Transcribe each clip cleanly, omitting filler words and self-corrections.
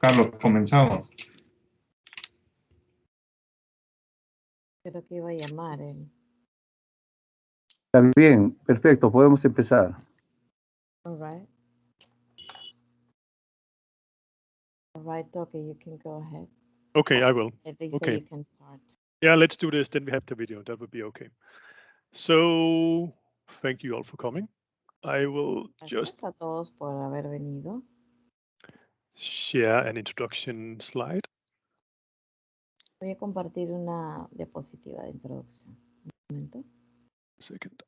Carlos, comenzamos. Creo que iba a llamar él. Está bien, perfecto, podemos empezar. All right. All right, okay, you can go ahead. Okay, I will. They say Okay. you can start. Yeah, let's do this. Then we have the video. That would be okay. So, thank you all for coming. I will just Gracias a todos por haber venido. share an introduction slide. Voy a compartir una diapositiva de introducción. Un momento. Second.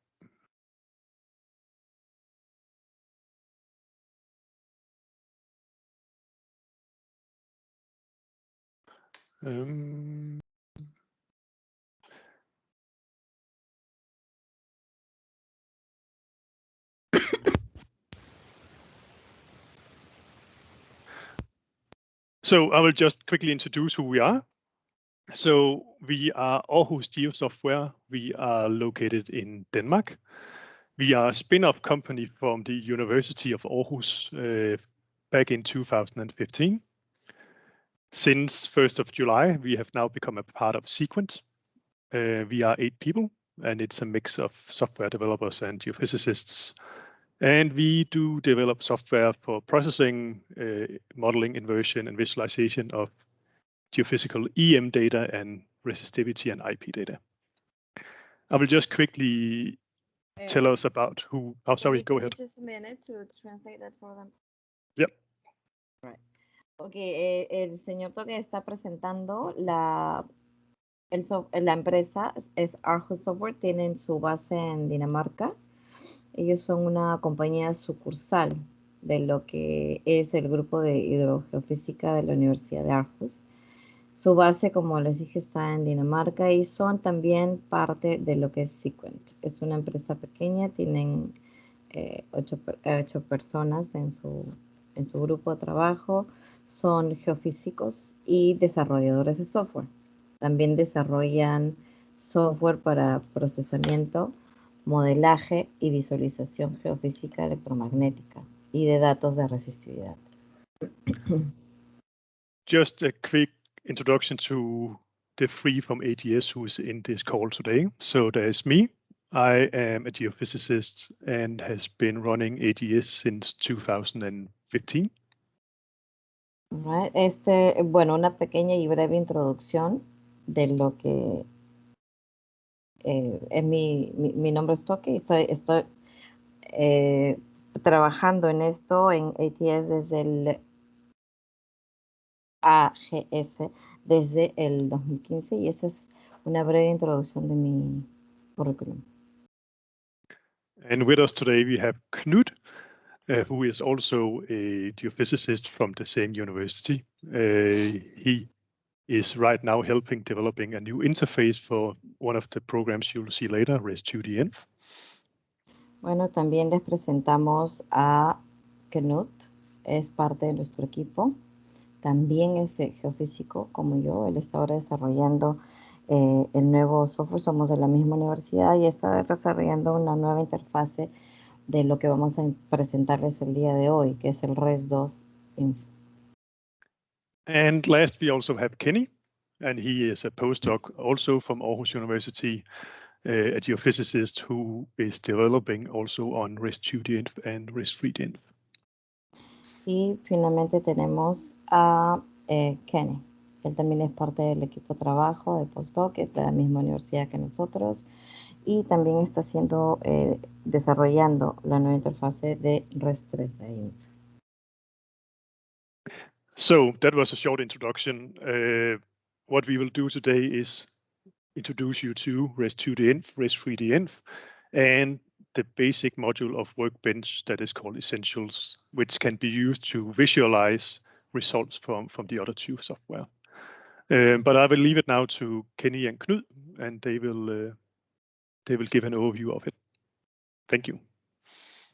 So I will just quickly introduce who we are. So we are Aarhus Geosoftware. We are located in Denmark. We are a spin-off company from the University of Aarhus back in 2015. Since 1st of July, we have now become a part of Sequent. We are 8 people, and it's a mix of software developers and geophysicists. And we do develop software for processing, modeling, inversion, and visualization of geophysical EM data and resistivity and IP data. I will just quickly tell us about who. Oh, sorry, go ahead. Just a minute to translate that for them. Yep. Right. Okay, el señor Toque está presentando la empresa es Aarhus Software, tienen su base en Dinamarca. Ellos son una compañía sucursal de lo que es el grupo de hidrogeofísica de la Universidad de Aarhus. Su base, como les dije, está en Dinamarca y son también parte de lo que es Sequent. Es una empresa pequeña, tienen 8 personas en su grupo de trabajo. Son geofísicos y desarrolladores de software. También desarrollan software para procesamiento, modelaje y visualización geofísica electromagnética y de datos de resistividad. Just a quick introduction to the 3 from AGS who is in this call today. So there's me. I am a geophysicist and has been running AGS since 2015. Right. Bueno, una pequeña y breve introducción de lo que es mi nombre es Toque y estoy trabajando en esto en ATS desde el AGS desde el 2015 y esa es una breve introducción de mi currículum. And with us today we have Knut, who is also a geophysicist from the same university. He is right now developing a new interface for one of the programs you'll see later, REST2DInf. Bueno, también les presentamos a Knut, es parte de nuestro equipo. También es geofísico como yo. Él está ahora desarrollando el nuevo software. Somos de la misma universidad y está desarrollando una nueva interfase de lo que vamos a presentarles el día de hoy, que es el REST2DInf. And last, we also have Kenny, and he is a postdoc also from Aarhus University, a geophysicist who is developing also on REST2DInf and REST3DInf. Y finalmente tenemos a Kenny. Él también es parte del equipo de trabajo de postdoc, es de la misma universidad que nosotros, y también está desarrollando la nueva interfase de REST3DInf. So that was a short introduction. What we will do today is introduce you to REST2DInf, REST3DInf, and the basic module of Workbench that is called Essentials, which can be used to visualize results from the other 2 software. But I will leave it now to Kenny and Knut, and they will give an overview of it. Thank you.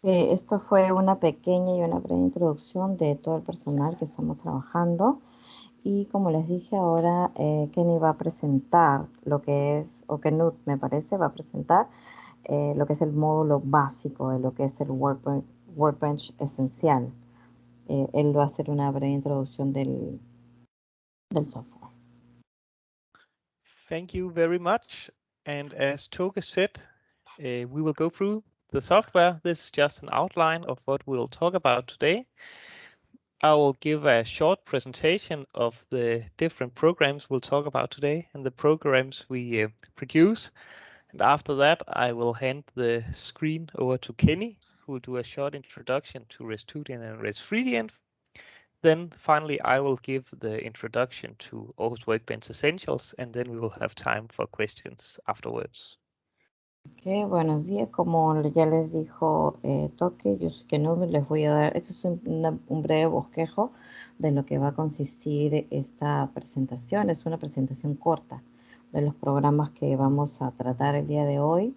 Esto fue una pequeña y una breve introducción de todo el personal que estamos trabajando. Y como les dije ahora, Kenny va a presentar lo que es, o Knut me parece, va a presentar lo que es el módulo básico de lo que es el Workbench esencial. él va a hacer una breve introducción del software. Thank you very much. And as Toge said, we will go through the software. This is just an outline of what we'll talk about today. I will give a short presentation of the different programs we'll talk about today and the programs we produce. And after that, I will hand the screen over to Kenny, who will do a short introduction to REST-2DIEN and REST-3DIEN. Then finally, I will give the introduction to Aarhus Workbench Essentials, and then we will have time for questions afterwards. Okay, buenos días. Como ya les dijo Toque, yo soy Kenny, les voy a dar, esto es un breve bosquejo de lo que va a consistir esta presentación. Es una presentación corta de los programas que vamos a tratar el día de hoy.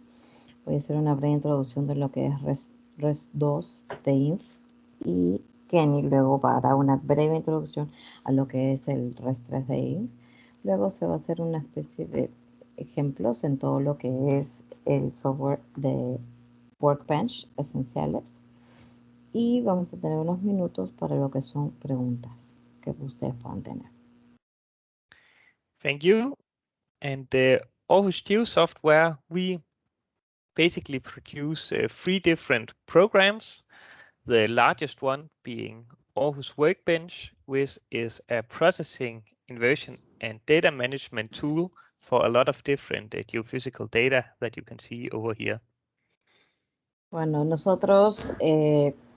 Voy a hacer una breve introducción de lo que es REST-2 de INF y Kenny luego va a dar una breve introducción a lo que es el REST-3 de INF. Luego se va a hacer una especie de ejemplos en todo lo que es el software de Workbench Essentials y vamos a tener unos minutos para lo que son preguntas que ustedes puedan tener. Thank you. And the Aarhus Geosoftware, we basically produce 3 different programs. The largest one being Aarhus Workbench, which is a processing, inversion, and data management tool for a lot of different geophysical data that you can see over here. Bueno, nosotros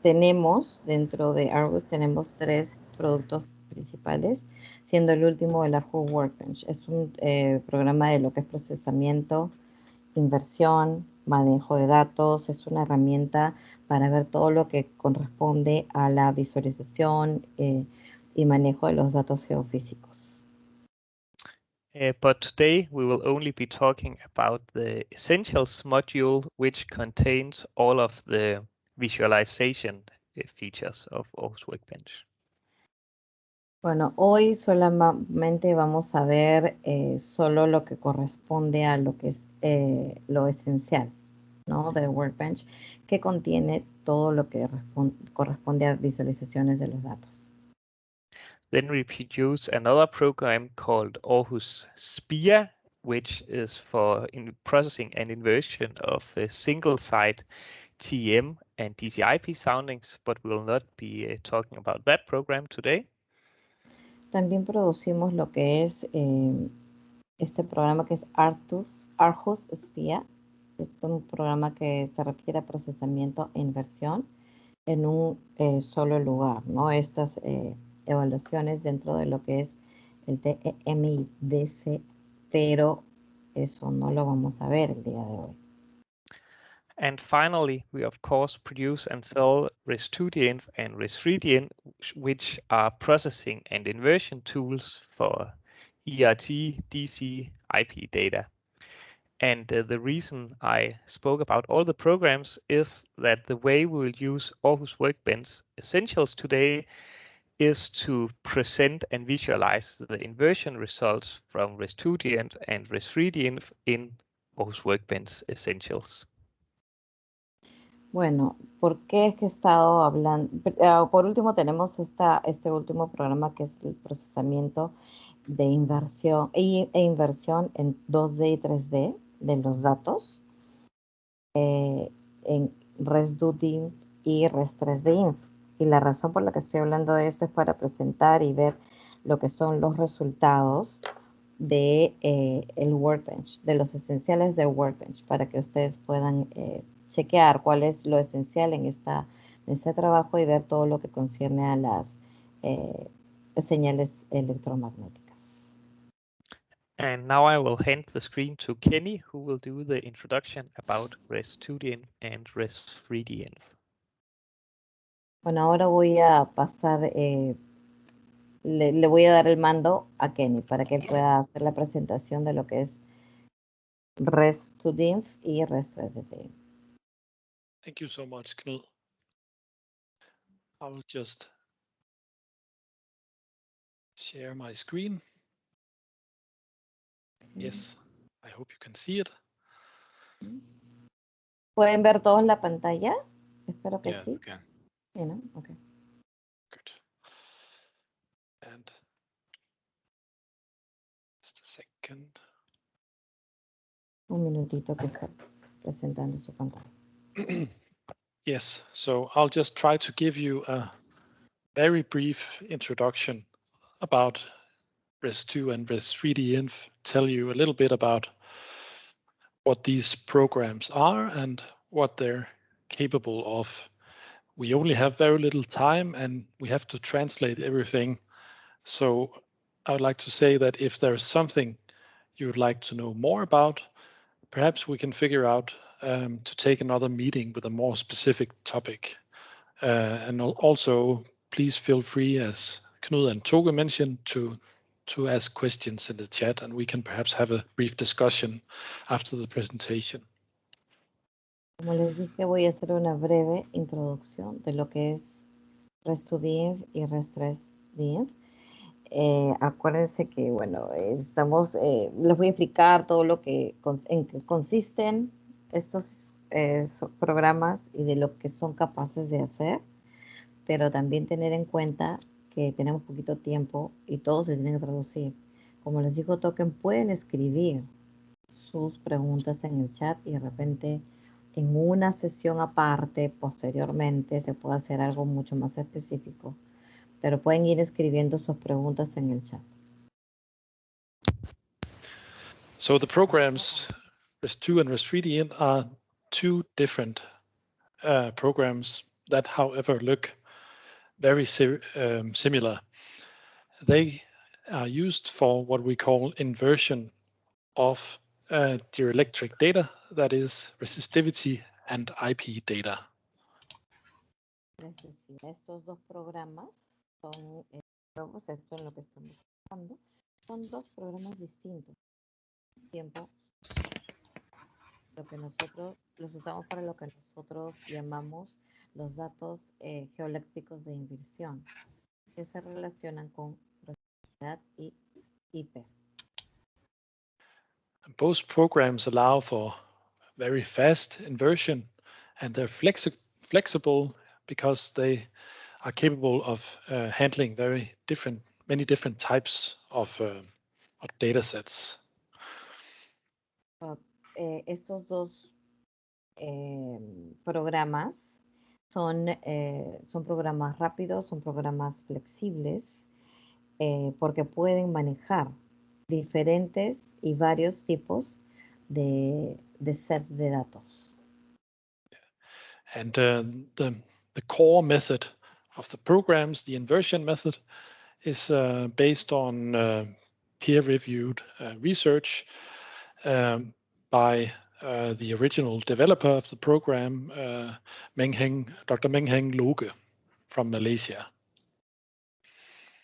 tenemos, dentro de Aarhus, tenemos 3 productos principales, siendo el último el Aarhus Workbench. Es un programa de lo que es procesamiento, inversión, manejo de datos, es una herramienta para ver todo lo que corresponde a la visualización y manejo de los datos geofísicos. But today we will only be talking about the Essentials module, which contains all of the visualization features of Aarhus Workbench. Bueno, hoy solamente vamos a ver solo lo que corresponde a lo que es lo esencial, ¿no? De Workbench, que contiene todo lo que corresponde a visualizaciones de los datos. Then we produce another program called Aarhus SPIA, which is for processing and inversion of single-site TM and DCIP soundings, but we will not be talking about that program today. También producimos lo que es este programa que es Aarhus SPIA. Es un programa que se refiere a procesamiento e inversión en un solo lugar, ¿no? Estas evaluaciones dentro de lo que es el TEMIDC, pero eso no lo vamos a ver el día de hoy. And finally, we of course produce and sell REST-2DIEN and REST-3DIEN, which are processing and inversion tools for ERT, DC, IP data. And the reason I spoke about all the programs is that the way we will use Aarhus Workbench Essentials today is to present and visualize the inversion results from REST-2DIEN and REST-3DIEN in Aarhus Workbench Essentials. Bueno, ¿por qué es que he estado hablando? Por último tenemos este último programa que es el procesamiento de inversión e inversión en 2D y 3D de los datos en REST-2DIEN y REST-3DIEN. Y la razón por la que estoy hablando de esto es para presentar y ver lo que son los resultados de el Workbench, de los esenciales de Workbench, para que ustedes puedan chequear cuál es lo esencial en este trabajo y ver todo lo que concierne a las señales electromagnéticas. And now I will hand the screen to Kenny, who will do the introduction about REST-2DIEN and REST-3DIEN. Bueno, ahora voy a pasar, le voy a dar el mando a Kenny para que él pueda hacer la presentación de lo que es REST-2DIEN y REST-3DIEN. Thank you so much, Knud. I will just share my screen. Yes, I hope you can see it. ¿Pueden ver todos la pantalla? Espero que Yeah, sí. you can. Sí, ¿no? Okay. Good. second. Un minutito que está presentando su pantalla. Yes, so I'll just try to give you a very brief introduction about Res2 and Res3D-Inf, tell you a little bit about what these programs are and what they're capable of. We only have very little time and we have to translate everything. So I would like to say that if there's something you would like to know more about, perhaps we can figure out to take another meeting with a more specific topic. And also, please feel free, as Knud and Toge mentioned, to ask questions in the chat, and we can perhaps have a brief discussion after the presentation. Como les dije, voy a hacer una breve introducción de lo que es Res2D-Inf y Res3D-Inf. Acuérdense que, bueno, les voy a explicar todo lo que en que consisten estos programas y de lo que son capaces de hacer, pero también tener en cuenta que tenemos poquito tiempo y todo se tiene que traducir. Como les dijo Token, pueden escribir sus preguntas en el chat y de repente en una sesión aparte, posteriormente, se puede hacer algo mucho más específico. Pero pueden ir escribiendo sus preguntas en el chat. So the programs Res2 and Res3D are two different programs that, however, look very similar. They are used for what we call inversion of geoelectric data, that is resistivity and IP data. Es decir, estos dos programas son, esto es lo que estamos usando, son dos programas distintos. Tiempo, lo que nosotros los usamos para lo que nosotros llamamos los datos geoeléctricos de inversión, que se relacionan con resistividad y IP. Both programs allow for very fast inversion, and they're flexible because they are capable of handling many different types of data sets. Estos dos programas son programas rápidos, son programas flexibles, porque pueden manejar diferentes y varios tipos de sets de datos. And the core method of the programs, the inversion method, is based on peer-reviewed research by the original developer of the program, Dr. Mengheng Loge from Malaysia.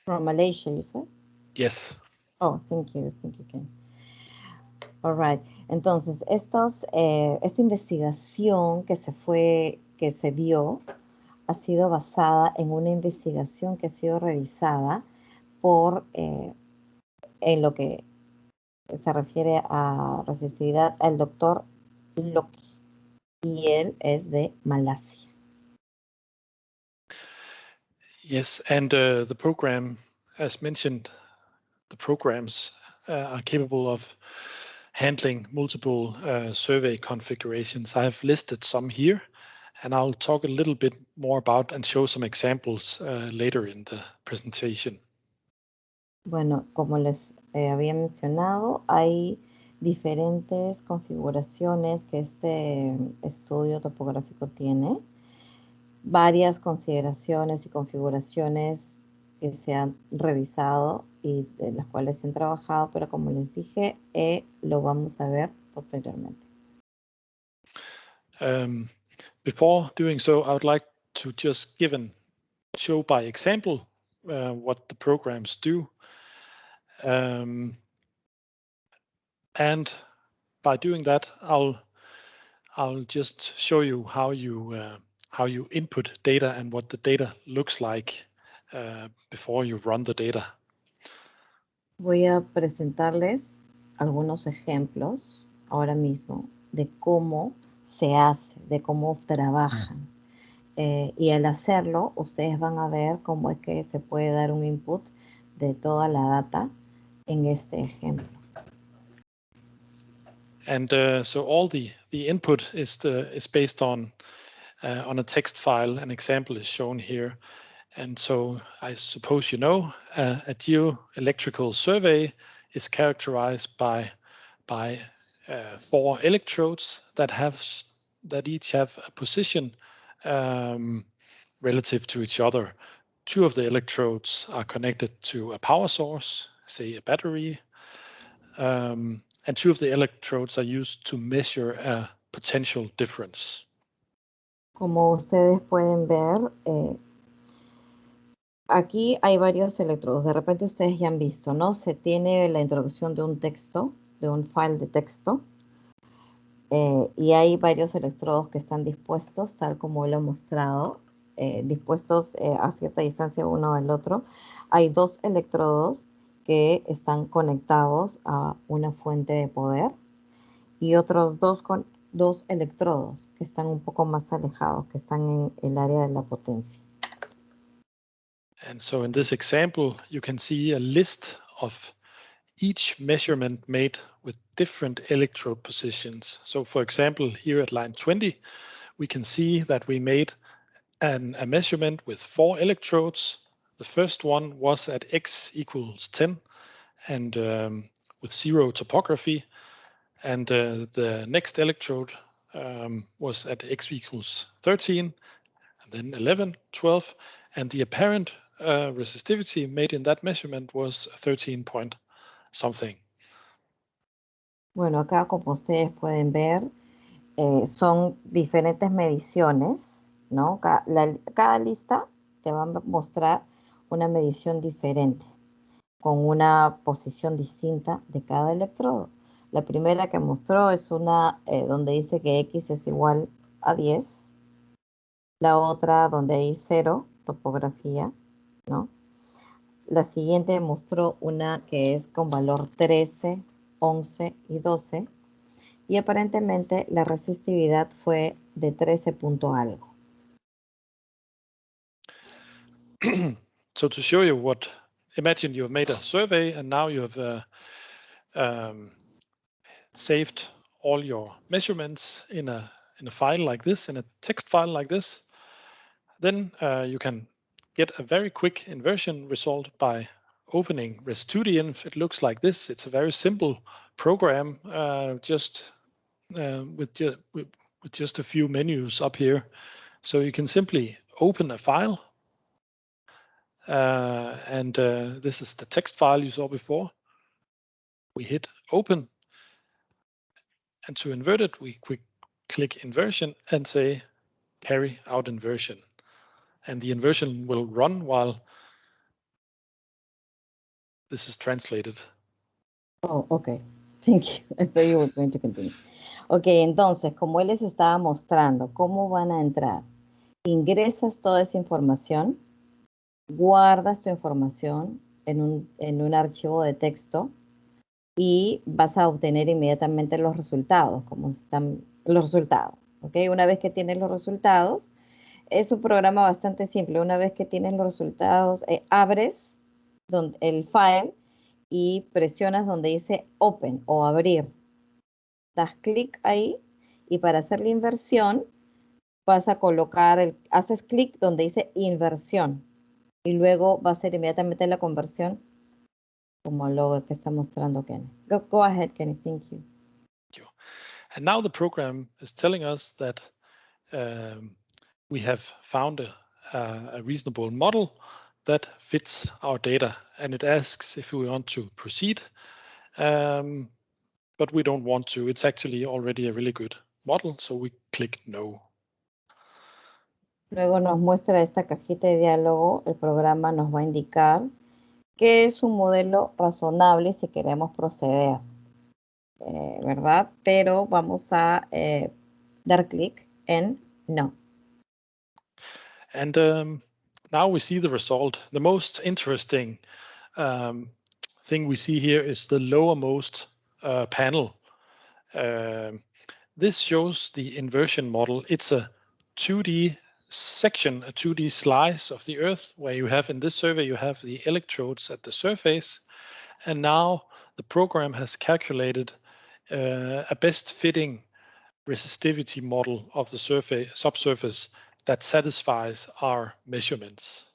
From Malaysia, you said? Yes. Oh, thank you, Ken. All right. Entonces, esta investigación que se dio, ha sido basada en una investigación que ha sido realizada por, en lo que se refiere a resistividad, al doctor Loki, y él es de Malasia. Yes, and the program, as mentioned, the programs are capable of handling multiple survey configurations. I have listed some here, and I'll talk a little bit more about and show some examples later in the presentation. Bueno, como les había mencionado, hay diferentes configuraciones que este estudio topográfico tiene, varias consideraciones y configuraciones que se han revisado y de las cuales se han trabajado, pero como les dije, lo vamos a ver posteriormente. Before doing so, I would like to just show by example what the programs do. And by doing that, I'll just show you how you input data and what the data looks like before you run the data. Voy a presentarles algunos ejemplos ahora mismo de cómo se hace, de cómo trabajan. Y al hacerlo, ustedes van a ver cómo es que se puede dar un input de toda la data en este ejemplo. And so all the input is based on a text file. An example is shown here. And so I suppose you know a geoelectrical survey is characterized by 4 electrodes that each have a position relative to each other. 2 of the electrodes are connected to a power source, say a battery, and 2 of the electrodes are used to measure a potential difference. Como ustedes pueden ver, aquí hay varios electrodos. De repente ustedes ya han visto, ¿no? Se tiene la introducción de un texto, de un file de texto, y hay varios electrodos que están dispuestos, tal como lo he mostrado, dispuestos a cierta distancia uno del otro. Hay 2 electrodos que están conectados a una fuente de poder y otros 2 electrodos que están un poco más alejados, que están en el área de la potencia. And so in this example, you can see a list of each measurement made with different electrode positions. So for example, here at line 20, we can see that we made a measurement with 4 electrodes. The first one was at x equals 10 and with 0 topography. And the next electrode was at x equals 13, and then 11, 12, and the apparent resistivity made in that measurement was 13 point something. Bueno, acá como ustedes pueden ver, son diferentes mediciones, ¿no? Cada lista te va a mostrar una medición diferente, con una posición distinta de cada electrodo. La primera que mostró es una donde dice que X es igual a 10. La otra donde hay 0, topografía, ¿no? La siguiente mostró una que es con valor 13, 11 y 12. Y aparentemente la resistividad fue de 13 punto algo. So to show you what, imagine you've made a survey and now you have saved all your measurements in a file like this, in a text file like this. Then you can get a very quick inversion result by opening res2deinf. It looks like this. It's a very simple program, with just a few menus up here. So you can simply open a file, and this is the text file you saw before. We hit open, and to invert it, we click inversion and say carry out inversion. And the inversion will run while this is translated. Oh, okay. Thank you. I thought you were going to continue. Ok, entonces, como él les estaba mostrando cómo van a entrar, ingresas toda esa información, guardas tu información en un archivo de texto y vas a obtener inmediatamente los resultados, como están los resultados. Ok, una vez que tienes los resultados, es un programa bastante simple. Una vez que tienes los resultados, abres el file y presionas donde dice Open o Abrir. Das clic ahí y para hacer la inversión vas a colocar, haces clic donde dice Inversión y luego va a ser inmediatamente la conversión como lo que está mostrando Kenny. Go ahead, Kenny. Thank you. And now the program is telling us that we have found a reasonable model that fits our data, and it asks if we want to proceed, but we don't want to. It's actually already a really good model, so we click no. Luego nos muestra esta cajita de diálogo. El programa nos va a indicar que es un modelo razonable si queremos proceder, ¿verdad? Pero vamos a dar clic en no. And now we see the result. The most interesting thing we see here is the lowermost panel. This shows the inversion model. It's a 2D section, a 2D slice of the Earth, where you have, in this survey, you have the electrodes at the surface. And now the program has calculated a best fitting resistivity model of the subsurface that satisfies our measurements.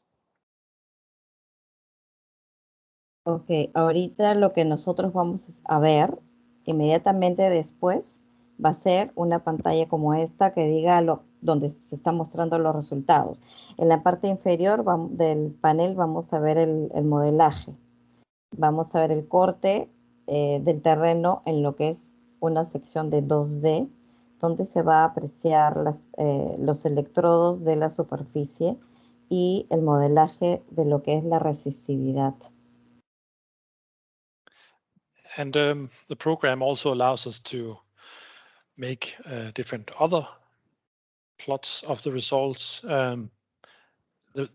Ok, ahorita lo que nosotros vamos a ver inmediatamente después va a ser una pantalla como esta que diga donde se están mostrando los resultados. En la parte inferior del panel vamos a ver el modelaje. Vamos a ver el corte del terreno en lo que es una sección de 2D, donde se va a apreciar los electrodos de la superficie y el modelaje de lo que es la resistividad. And the program also allows us to make different other plots of the results.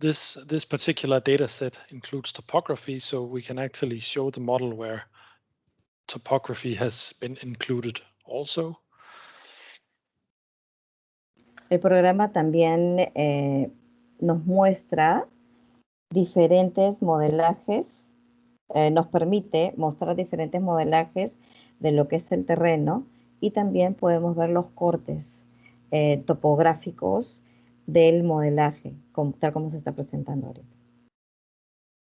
This particular data set includes topography, so we can actually show the model where topography has been included also. El programa también nos muestra diferentes modelajes, nos permite mostrar diferentes modelajes de lo que es el terreno y también podemos ver los cortes topográficos del modelaje, tal como se está presentando ahorita.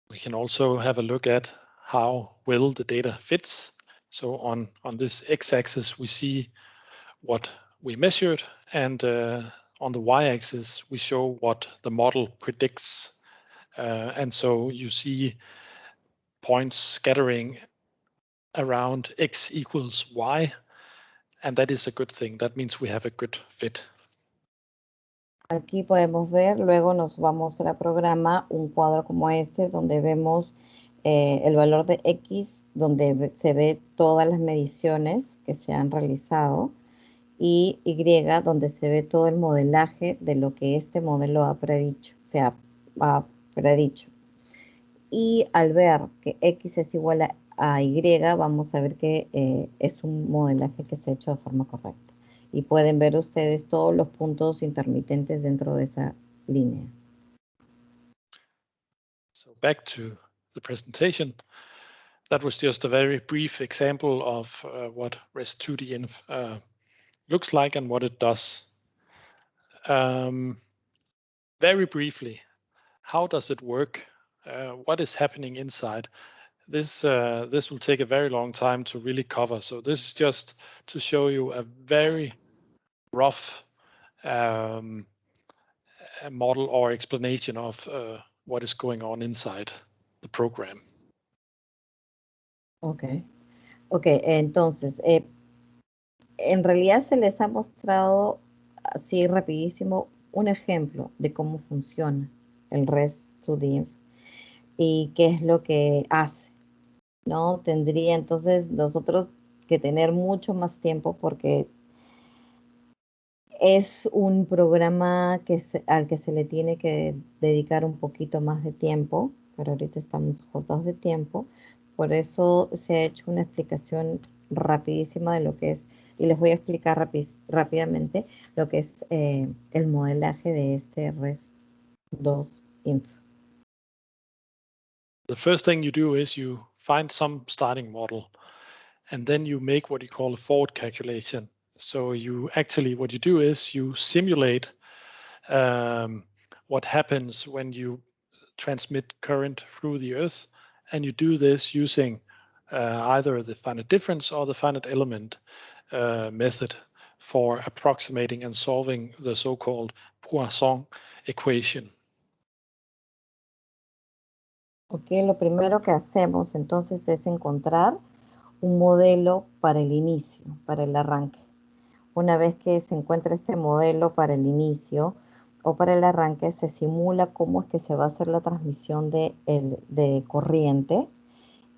We can also have a look at how well the data fits. So on this x-axis, we see what we measured, and on the y-axis, we show what the model predicts. And so you see points scattering around x equals y, and that is a good thing. That means we have a good fit. Aquí podemos ver, luego nos va a mostrar el programa un cuadro como este, donde vemos el valor de X, donde se ve todas las mediciones que se han realizado, y Y, donde se ve todo el modelaje de lo que este modelo ha predicho, Y al ver que X es igual a Y, vamos a ver que es un modelaje que se ha hecho de forma correcta. Y pueden ver ustedes todos los puntos intermitentes dentro de esa línea. So back to the presentation. That was just a very brief example of what Res2D-Inf looks like and what it does. Very briefly, how does it work? What is happening inside? This will take a very long time to really cover. So this is just to show you a very rough model or explanation of what is going on inside the program. Ok, entonces, en realidad se les ha mostrado así rapidísimo un ejemplo de cómo funciona el Res2D-Inf y qué es lo que hace, ¿no? Tendría entonces nosotros que tener mucho más tiempo porque es un programa al que se le tiene que dedicar un poquito más de tiempo, pero ahorita estamos agotados de tiempo. Por eso se ha hecho una explicación rapidísima de lo que es, y les voy a explicar rápidamente lo que es el modelaje de este Res2-Inf. The first thing you do is you find some starting model, and then you make what you call a forward calculation. So you actually, what you do is you simulate what happens when you transmit current through the Earth, and you do this using either the finite difference or the finite element method for approximating and solving the so-called Poisson equation. Ok, lo primero que hacemos entonces es encontrar un modelo para el inicio, para el arranque. Una vez que se encuentra este modelo para el inicio o para el arranque, se simula cómo es que se va a hacer la transmisión de corriente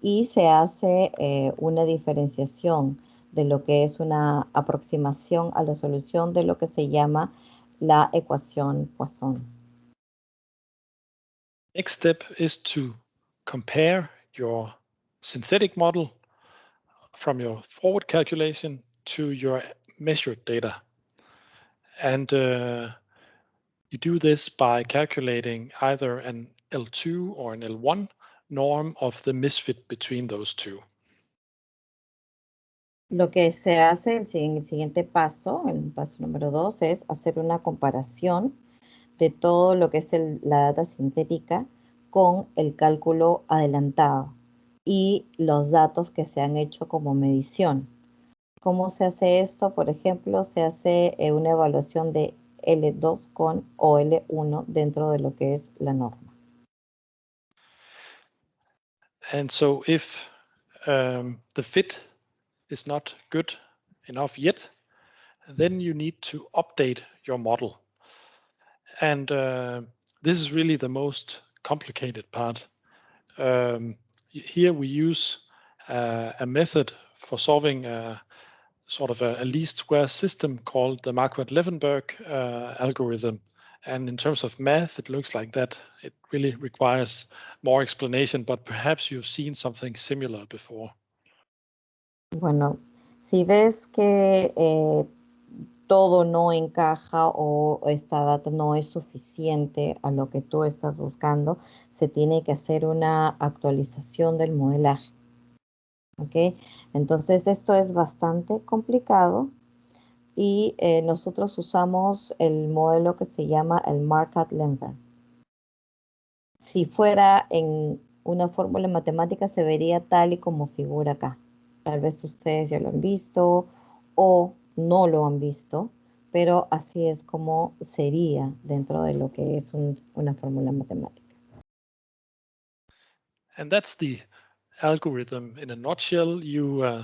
y se hace una diferenciación de lo que es una aproximación a la solución de lo que se llama la ecuación Poisson. Next step is to compare your synthetic model from your forward calculation to your measured data. And you do this by calculating either an L2 or an L1 norm of the misfit between those two. Lo que se hace en el siguiente paso, el paso número 2, es hacer una comparación de todo lo que es la data sintética con el cálculo adelantado y los datos que se han hecho como medición. ¿Cómo se hace esto? Por ejemplo, se hace una evaluación de L2 o L1 dentro de lo que es la norma. And so if the fit is not good enough yet, then you need to update your model. And this is really the most complicated part. Here we use a method for solving sort of a least square system called the Marquette-Levenberg algorithm. And in terms of math, it looks like that. It really requires more explanation, but perhaps you've seen something similar before. Bueno, si ves que todo no encaja o esta data no es suficiente a lo que tú estás buscando, se tiene que hacer una actualización del modelaje. ¿Ok? Entonces esto es bastante complicado y nosotros usamos el modelo que se llama el Marquette-Levenberg. Si fuera en una fórmula matemática se vería tal y como figura acá. Tal vez ustedes ya lo han visto o no lo han visto, pero así es como sería dentro de lo que es una fórmula matemática. And that's the algorithm in a nutshell. You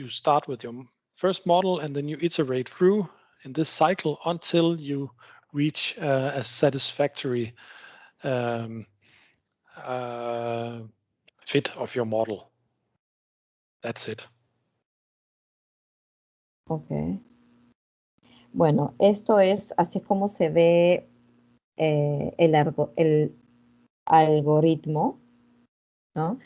start with your first model and then you iterate through in this cycle until you reach a satisfactory fit of your model. That's it. Ok. Bueno, esto es así como se ve el algoritmo, ¿no?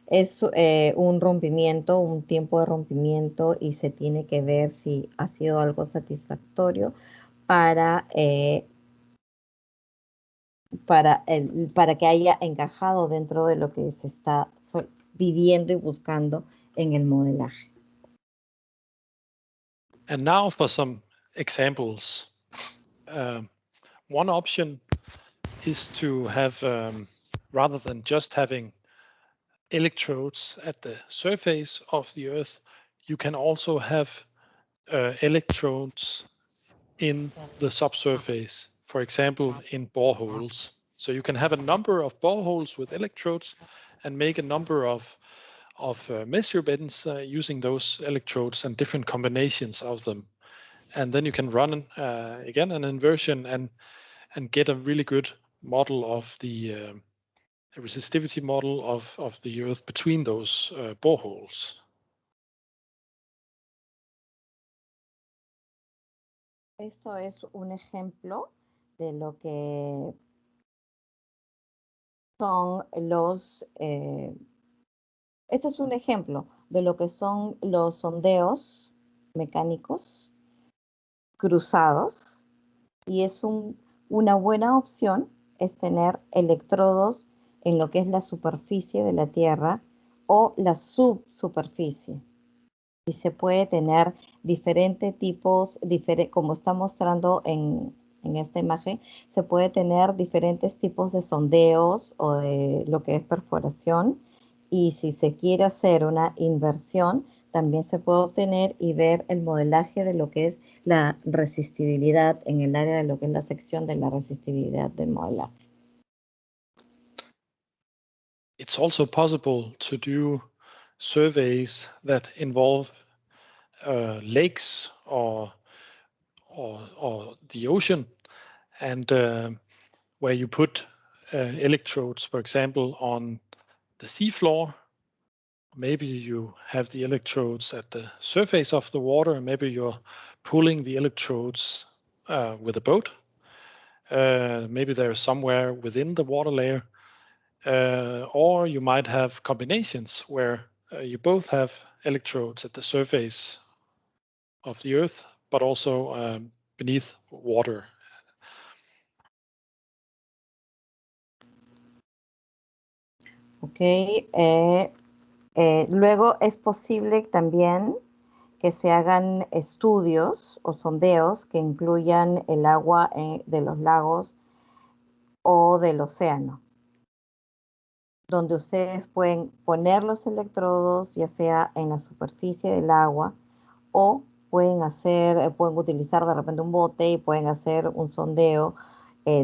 Es un rompimiento, un tiempo de rompimiento y se tiene que ver si ha sido algo satisfactorio para que haya encajado dentro de lo que se está pidiendo y buscando en el modelaje. And now for some examples. One option is to have, rather than just having electrodes at the surface of the Earth, you can also have electrodes in the subsurface, for example, in boreholes. So you can have a number of boreholes with electrodes and make a number of measurements using those electrodes and different combinations of them. And then you can run again an inversion and get a really good model of the resistivity model of the Earth between those boreholes. Esto es un ejemplo de lo que son esto es un ejemplo de lo que son los sondeos mecánicos cruzados y es una buena opción es tener electrodos en lo que es la superficie de la Tierra o la subsuperficie. Y se puede tener diferentes tipos, como está mostrando en esta imagen, se puede tener diferentes tipos de sondeos o de lo que es perforación. Y si se quiere hacer una inversión, también se puede obtener y ver el modelaje de lo que es la resistibilidad en el área de lo que es la sección de la resistibilidad del modelaje. It's also possible to do surveys that involve lakes or the ocean, and where you put electrodes, for example, on the seafloor. Maybe you have the electrodes at the surface of the water, maybe you're pulling the electrodes with a boat. Maybe they're somewhere within the water layer, or you might have combinations where you both have electrodes at the surface of the Earth, but also beneath water. Ok, luego es posible también que se hagan estudios o sondeos que incluyan el agua de los lagos o del océano, donde ustedes pueden poner los electrodos, ya sea en la superficie del agua, o pueden utilizar de repente un bote y pueden hacer un sondeo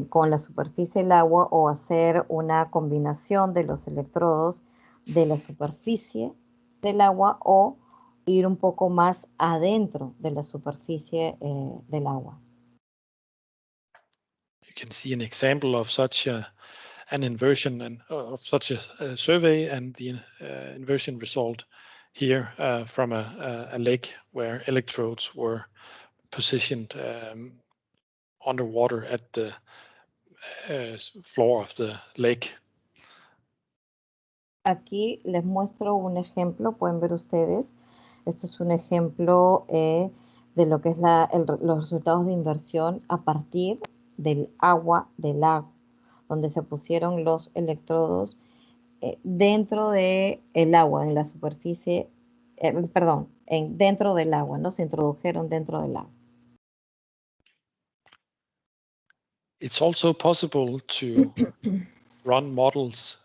con la superficie del agua, o hacer una combinación de los electrodos de la superficie del agua, o ir un poco más adentro de la superficie del agua. You can see an example of such an inversion and of such a survey, and the inversion result here from a lake where electrodes were positioned underwater at the floor of the lake. Aquí les muestro un ejemplo, pueden ver ustedes. Esto es un ejemplo de lo que es los resultados de inversión a partir del agua del lago, donde se pusieron los electrodos dentro del agua, en la superficie, dentro del agua, ¿no? Se introdujeron dentro del agua. It's also possible to run models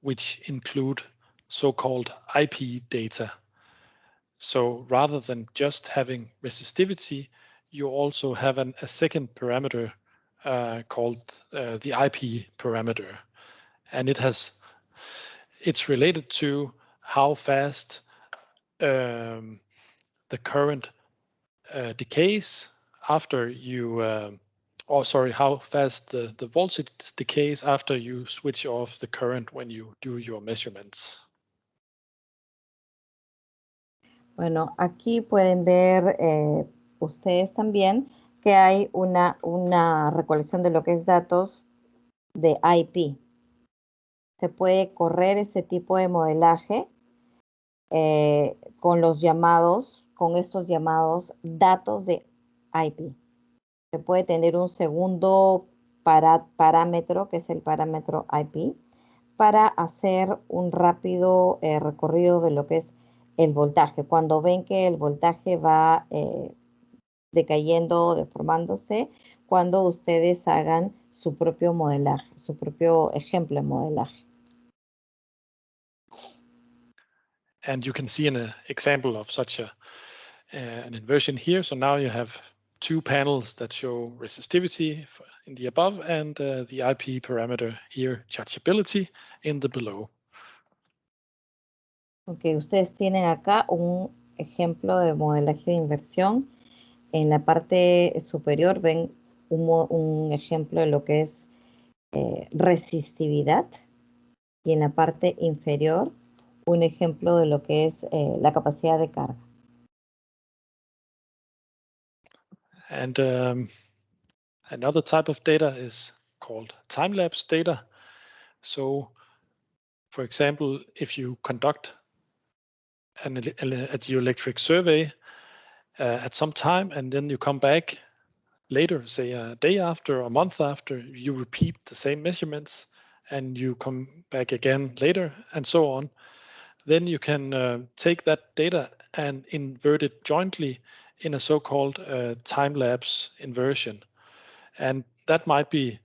which include so-called IP data. So rather than just having resistivity, you also have a second parameter called the IP parameter. And it's related to how fast the current decays after you, how fast the voltage decays after you switch off the current when you do your measurements. Bueno, aquí pueden ver ustedes también que hay una recolección de lo que es datos de IP. Se puede correr ese tipo de modelaje con estos llamados datos de IP. Se puede tener un segundo parámetro, que es el parámetro IP, para hacer un rápido recorrido de lo que es el voltaje. Cuando ven que el voltaje va decayendo, deformándose, cuando ustedes hagan su propio modelaje, su propio ejemplo de modelaje. And you can see an example of such an inversion here. So now you have two panels that show resistivity in the above and the IP parameter here, chargeability, in the below. Ok, ustedes tienen acá un ejemplo de modelaje de inversión. En la parte superior ven un ejemplo de lo que es resistividad, y en la parte inferior un ejemplo de lo que es la capacidad de carga. And another type of data is called time-lapse data. So, for example, if you conduct a geoelectric survey at some time, and then you come back later, say a day after, a month after, you repeat the same measurements, and you come back again later, and so on, then you can take that data and invert it jointly in a so-called time-lapse inversion. And that might be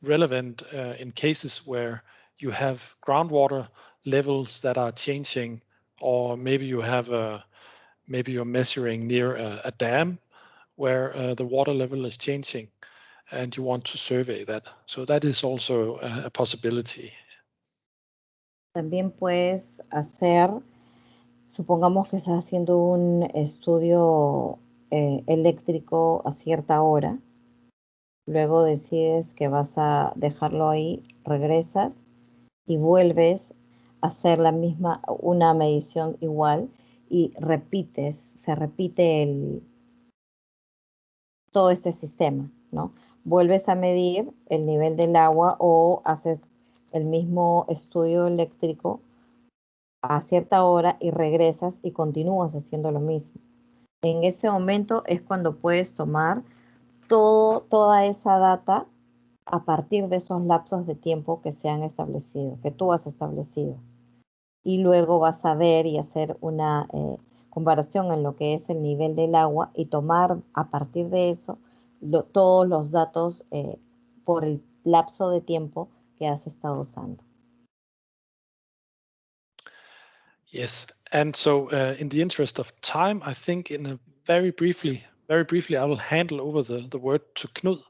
relevant in cases where you have groundwater levels that are changing, or maybe you have maybe you're measuring near a dam where the water level is changing, and you want to survey that. So that is also a possibility. También puedes hacer, supongamos que estás haciendo un estudio eléctrico a cierta hora, luego decides que vas a dejarlo ahí, regresas y vuelves a hacer una medición igual, y se repite todo este sistema, ¿no? Vuelves a medir el nivel del agua, o haces el mismo estudio eléctrico a cierta hora y regresas y continúas haciendo lo mismo. En ese momento es cuando puedes tomar toda esa data a partir de esos lapsos de tiempo que se han establecido, que tú has establecido. Y luego vas a ver y hacer como comparación en lo que es el nivel del agua y tomar a partir de eso todos los datos por el lapso de tiempo que has estado usando. Yes, and so in the interest of time, I think very briefly, I will handle over the word to Knud.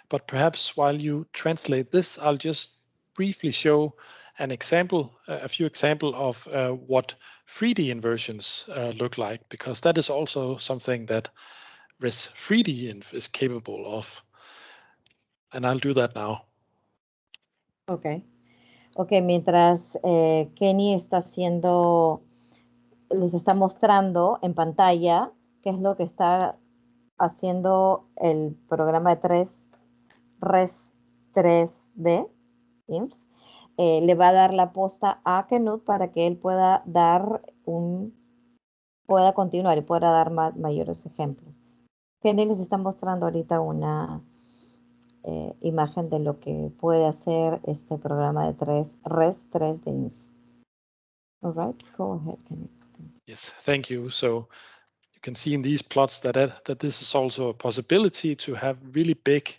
But perhaps while you translate this, I'll just briefly show an example, a few examples of what 3D inversions look like, because that is also something that Res 3D is capable of. And I'll do that now. Okay. Ok, mientras Kenny está les está mostrando en pantalla qué es lo que está haciendo el programa de Res 3D, Inf. Le va a dar la posta a Knut para que él pueda continuar y pueda dar mayores ejemplos. Kenny les está mostrando ahorita una imagen de lo que puede hacer este programa de Res 3D Inf. All right, go ahead, Kenny. Yes, thank you. So you can see in these plots that this is also a possibility to have really big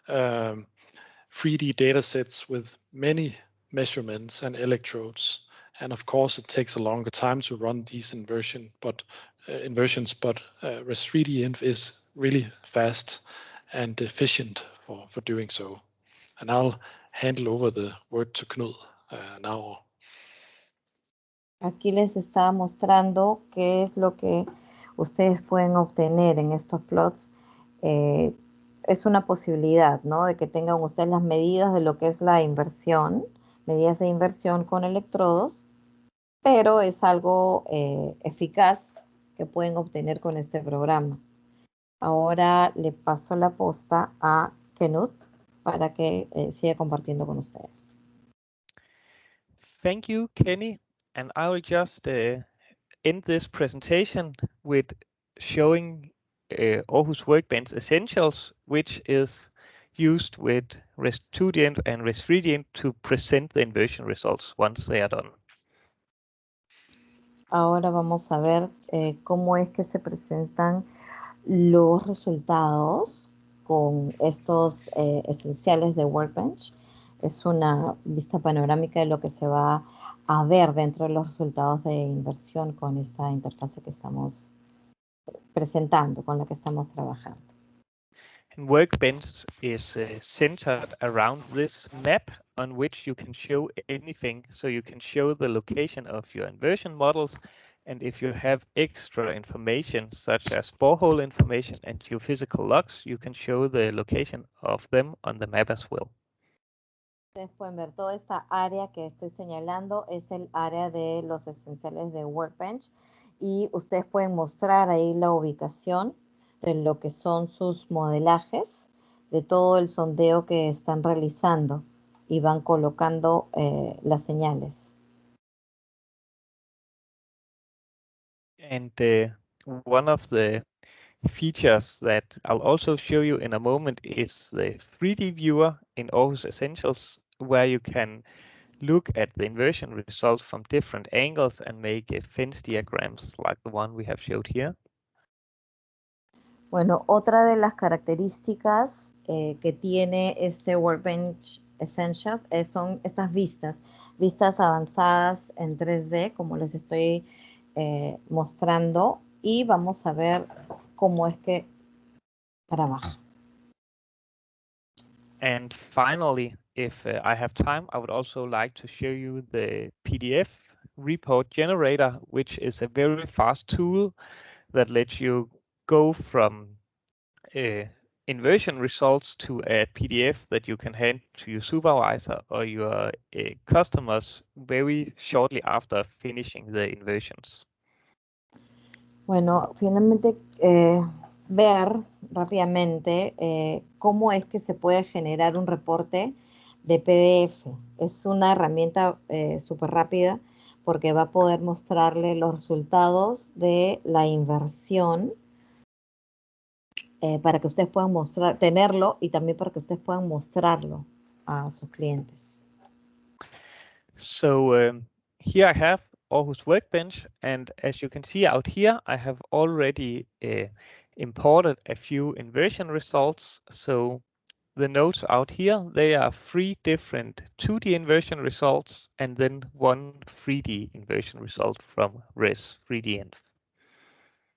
3D data sets with many measurements and electrodes. And of course, it takes a longer time to run these inversions, but Res 3D Inf is really fast and efficient for doing so. And I'll handle over the word to Knud now. Aquí les estaba mostrando qué es lo que ustedes pueden obtener en estos plots. Es una posibilidad, ¿no? De que tengan ustedes las medidas de lo que es la inversión, medidas de inversión con electrodos, pero es algo eficaz que pueden obtener con este programa. Ahora le paso la posta a Knut para que siga compartiendo con ustedes. Thank you, Kenny. And I will just end this presentation with showing Aarhus Workbench Essentials, which is used with Res 2D and Res 3D to present the inversion results once they are done. Ahora vamos a ver cómo es que se presentan los resultados con estos esenciales de Workbench. Es una vista panorámica de lo que se va a ver dentro de los resultados de inversión con esta interfaz que estamos presentando, con la que estamos trabajando. And Workbench is centered around this map on which you can show anything. So you can show the location of your inversion models, and if you have extra information such as borehole information and geophysical logs, you can show the location of them on the map as well. Ustedes pueden ver toda esta área que estoy señalando, es el área de los esenciales de Workbench, y ustedes pueden mostrar ahí la ubicación de lo que son sus modelajes, de todo el sondeo que están realizando y van colocando las señales. And one of the features that I'll also show you in a moment is the 3D viewer in Aarhus Essentials, where you can look at the inversion results from different angles and make fence diagrams like the one we have showed here. Bueno, otra de las características que tiene este Workbench Essentials son estas vistas avanzadas en 3D, como les estoy mostrando, y vamos a ver cómo es que trabaja. And finally, if I have time, I would also like to show you the PDF report generator, which is a very fast tool that lets you go from inversion results to a PDF that you can hand to your supervisor or your customers very shortly after finishing the inversions. Bueno, finalmente ver rápidamente cómo es que se puede generar un reporte de PDF. Es una herramienta súper rápida porque va a poder mostrarle los resultados de la inversión para que ustedes puedan tenerlo y también para que ustedes puedan mostrarlo a sus clientes. So here I have Aarhus Workbench, and as you can see out here, I have already imported a few inversion results. So the nodes out here, they are 3 different 2D inversion results and then 1 3D inversion result from Res 3D-Inf.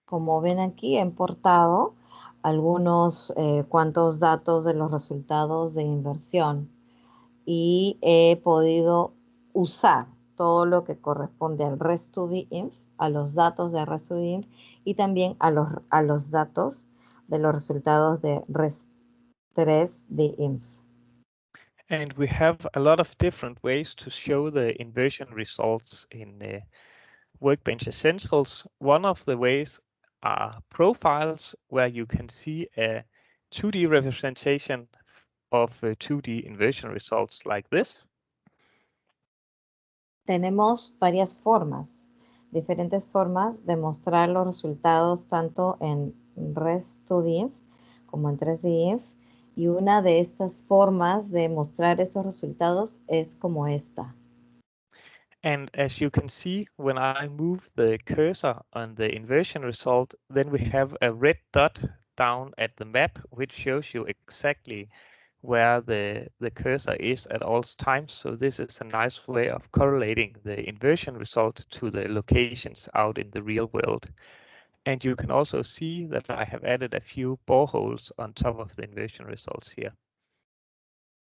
Como ven aquí, he importado algunos cuantos datos de los resultados de inversión y he podido usar todo lo que corresponde al Res2D-Inf, a los datos de Res2D-Inf y también a los datos de los resultados de Res3D-Inf. And we have a lot of different ways to show the inversion results in Workbench Essentials. One of the ways are profiles, where you can see a 2D representation of 2D inversion results like this. Tenemos varias formas, diferentes formas de mostrar los resultados tanto en Res2D-Inf como en 3D-Inf, y una de estas formas de mostrar esos resultados es como esta. And as you can see, when I move the cursor on the inversion result, then we have a red dot down at the map, which shows you exactly where the cursor is at all times. So this is a nice way of correlating the inversion result to the locations out in the real world. And you can also see that I have added a few boreholes on top of the inversion results here.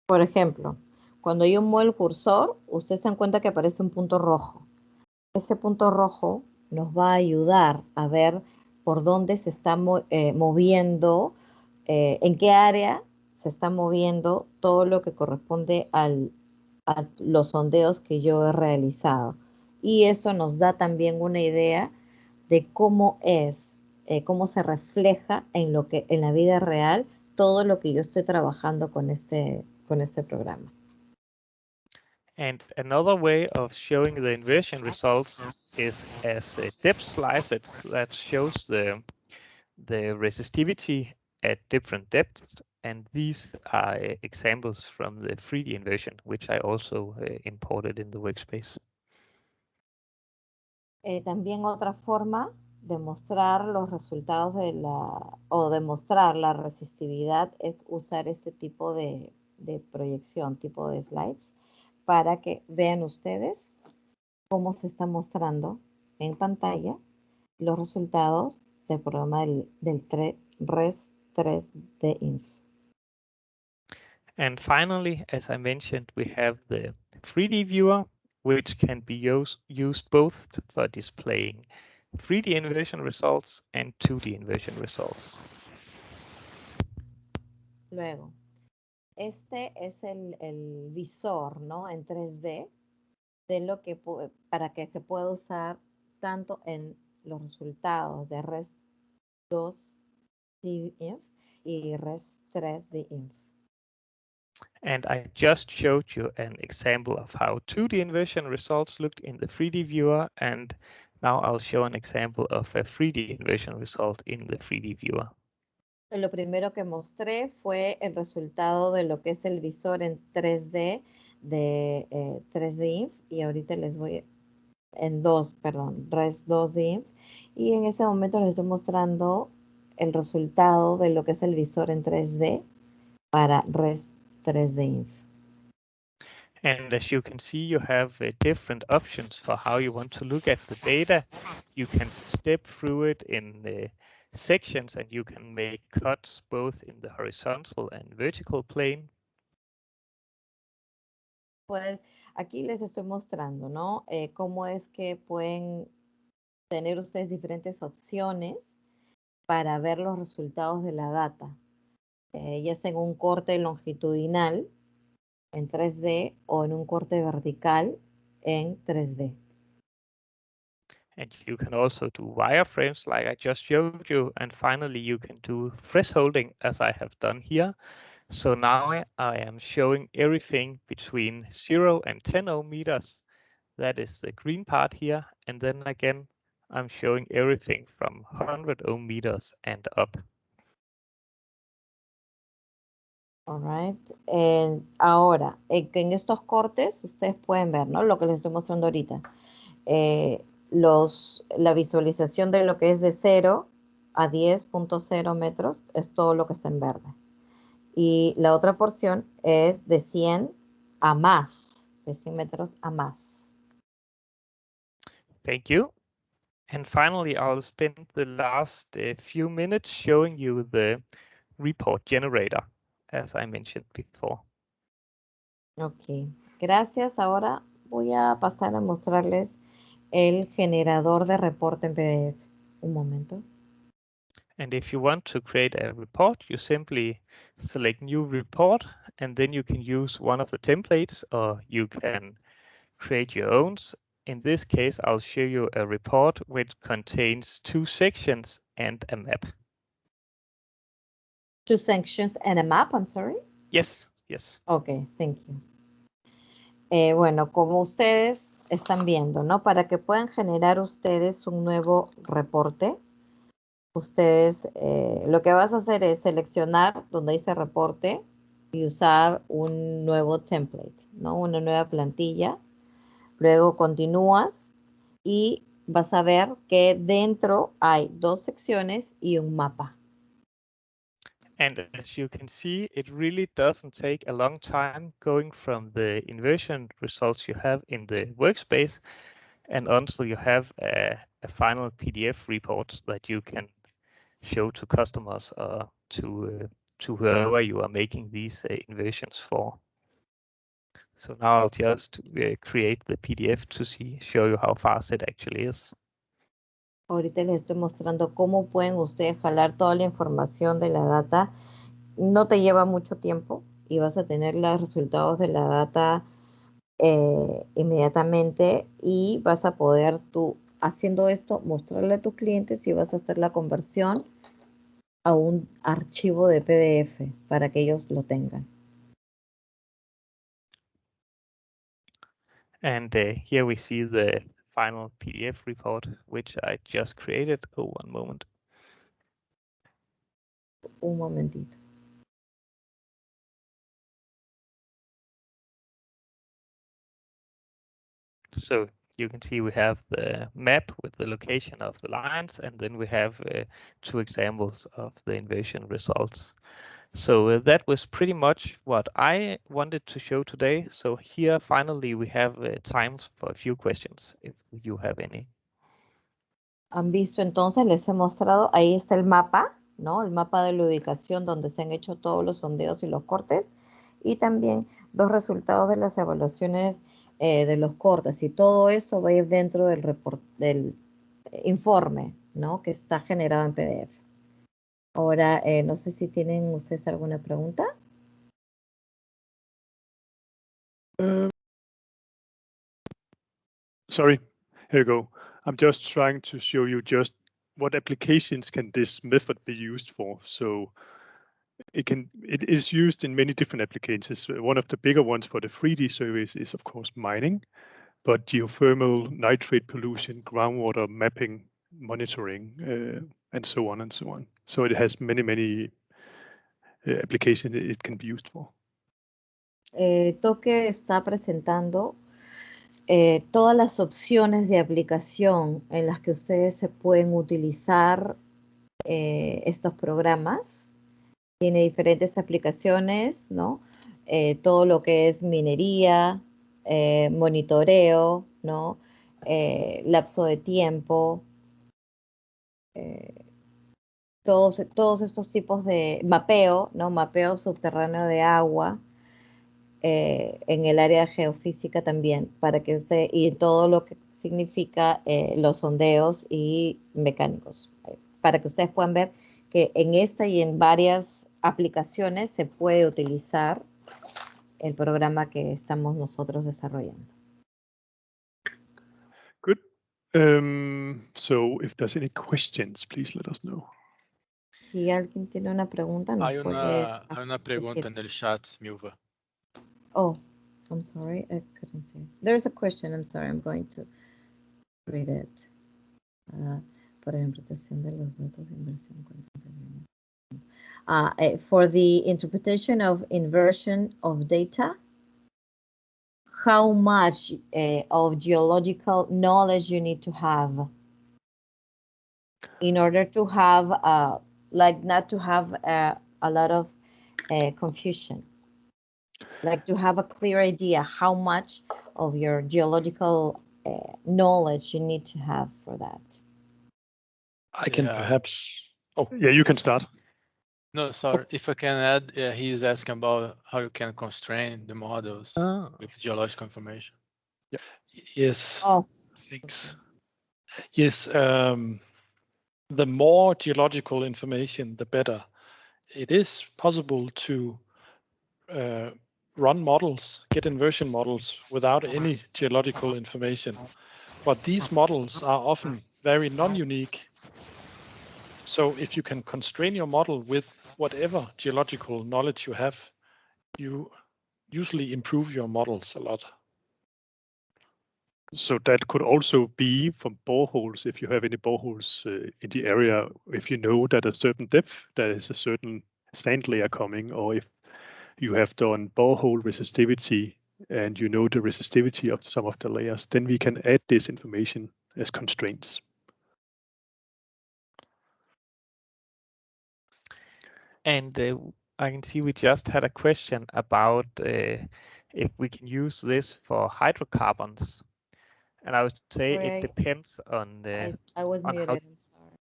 Por ejemplo, cuando yo muevo el cursor, ustedes se dan cuenta que aparece un punto rojo. Ese punto rojo nos va a ayudar a ver por dónde se está moviendo, en qué área se está moviendo todo lo que corresponde a los sondeos que yo he realizado. Y eso nos da también una idea de cómo es, cómo se refleja en la vida real todo lo que yo estoy trabajando con este programa. And another way of showing the inversion results is as a depth slice that shows the resistivity at different depths. And these are examples from the 3D inversion, which I also imported in the workspace. También otra forma de mostrar los resultados o de mostrar la resistividad es usar este tipo de proyección, tipo de slides, para que vean ustedes cómo se está mostrando en pantalla los resultados del programa del Res 3D-Inf. And finally, as I mentioned, we have the 3D viewer, which can be used both for displaying 3D inversion results and 2D inversion results. Luego, este es el visor, ¿no? En 3D de lo que para que se pueda usar tanto en los resultados de Res 2D-Inf y Res 3D-Inf. And I just showed you an example of how 2D inversion results looked in the 3D viewer, and now I'll show an example of a 3D inversion result in the 3D viewer. Lo primero que mostré fue el resultado de lo que es el visor en 3D de 3D-Inf, y ahorita les voy Res 2D-Inf, y en ese momento les estoy mostrando el resultado de lo que es el visor en 3D para Res 3D-Inf. And as you can see, you have different options for how you want to look at the data. You can step through it in sections, and you can make cuts both in the horizontal and vertical plane. Pues aquí les estoy mostrando, ¿no? Cómo es que pueden tener ustedes diferentes opciones para ver los resultados de la data, ya sea en un corte longitudinal en 3D o en un corte vertical en 3D. And you can also do wireframes like I just showed you. And finally, you can do thresholding as I have done here. So now I am showing everything between 0 and 10 ohm meters. That is the green part here. And then again, I'm showing everything from 100 ohm meters and up. All right. Ahora, en estos cortes ustedes pueden ver, ¿no? Lo que les estoy mostrando ahorita. la visualización de lo que es de 0 a 10.0 metros es todo lo que está en verde. Y la otra porción es de 100 a más, de 100 metros a más. Thank you. And finally, I'll spend the last few minutes showing you the report generator, as I mentioned before. Ok, gracias. Ahora voy a pasar a mostrarles el generador de reporte en PDF. Un momento. And if you want to create a report, you simply select New Report, and then you can use one of the templates, or you can create your own. In this case, I'll show you a report which contains 2 sections and a map. 2 sections and a map, I'm sorry. Yes, yes. Ok, thank you. Bueno, como ustedes están viendo, ¿no? Para que puedan generar ustedes un nuevo reporte, ustedes lo que vas a hacer es seleccionar donde dice reporte y usar un nuevo template, ¿no? Una nueva plantilla. Luego continúas y vas a ver que dentro hay 2 secciones y un mapa. And as you can see, it really doesn't take a long time going from the inversion results you have in the workspace and until you have a final PDF report that you can show to customers or to whoever you are making these inversions for. So now I'll just create the PDF to show you how fast it actually is. Ahorita les estoy mostrando cómo pueden ustedes jalar toda la información de la data. No te lleva mucho tiempo y vas a tener los resultados de la data inmediatamente y vas a poder tú, haciendo esto, mostrarle a tus clientes y vas a hacer la conversión a un archivo de PDF para que ellos lo tengan. And here we see the final PDF report, which I just created. Oh, one moment. Un momentito. So you can see we have the map with the location of the lines, and then we have 2 examples of the inversion results. So that was pretty much what I wanted to show today. So here, finally, we have time for a few questions, if you have any. Han visto entonces, les he mostrado, ahí está el mapa, ¿no? El mapa de la ubicación donde se han hecho todos los sondeos y los cortes. Y también 2 resultados de las evaluaciones de los cortes. Y todo eso va a ir dentro del informe, ¿no? Que está generado en PDF. Ahora, no sé si tienen ustedes alguna pregunta. Sorry, here you go. I'm just trying to show you just what applications can this method be used for. So it is used in many different applications. One of the bigger ones for the 3D surveys is of course mining, but geothermal, nitrate pollution, groundwater mapping, monitoring, and so on and so on. So it has many applications it can be used for. Toque está presentando todas las opciones de aplicación en las que ustedes se pueden utilizar estos programas. Tiene diferentes aplicaciones, ¿no? Todo lo que es minería, monitoreo, ¿no? Lapso de tiempo, todos estos tipos de mapeo, ¿no? Mapeo subterráneo de agua, en el área de geofísica también, para que usted, y todo lo que significa los sondeos y mecánicos, para que ustedes puedan ver que en esta y en varias aplicaciones se puede utilizar el programa que estamos nosotros desarrollando. Good. So if there's any questions, please let us know. Si alguien tiene una pregunta, nos Hay puede una pregunta en el chat, Milva. Oh, I'm sorry, I couldn't see. There's a question, I'm sorry, I'm going to read it. Por interpretación de los datos de inversión. For the interpretation of inversion of data, how much of geological knowledge you need to have in order to have, like not to have a lot of confusion. Like to have a clear idea how much of your geological knowledge you need to have for that. I can perhaps. Oh, Yeah, you can start. No, sorry. If I can add, he's asking about how you can constrain the models with geological information. Yeah. Yes. Oh, Thanks. Yes. The more geological information, the better. It is possible to run models, get inversion models without any geological information. But these models are often very non-unique. So if you can constrain your model with whatever geological knowledge you have, you usually improve your models a lot. So that could also be from boreholes, if you have any boreholes in the area, if you know that at a certain depth, there is a certain sand layer coming, or if you have done borehole resistivity and you know the resistivity of some of the layers, then we can add this information as constraints. And I can see we just had a question about if we can use this for hydrocarbons. And I would say sorry, it depends on the. I was on muted, how, I'm sorry.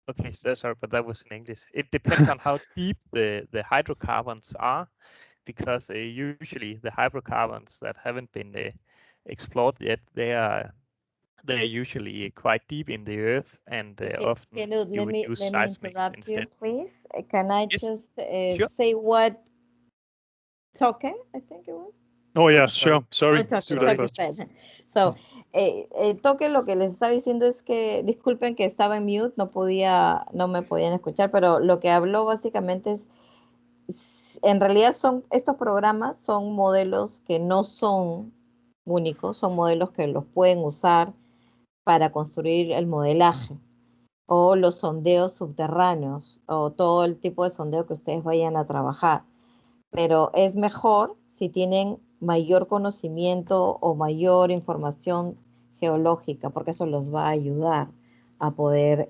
okay, so sorry, but that was in English. It depends on how deep the hydrocarbons are, because usually the hydrocarbons that haven't been explored yet, they are usually quite deep in the earth, and often Knut, you would use let me seismics interrupt you, instead. please. Can I Yes, just sure. say what Toke, I think it was? Oh yeah, sure. Sorry. Toke said. So, Toque, lo que les estaba diciendo es que, disculpen que estaba en mute, no me podían escuchar, pero lo que habló básicamente es, en realidad estos programas son modelos que no son únicos, son modelos que los pueden usar para construir el modelaje o los sondeos subterráneos o todo el tipo de sondeo que ustedes vayan a trabajar. Pero es mejor si tienen mayor conocimiento o mayor información geológica, porque eso los va a ayudar a poder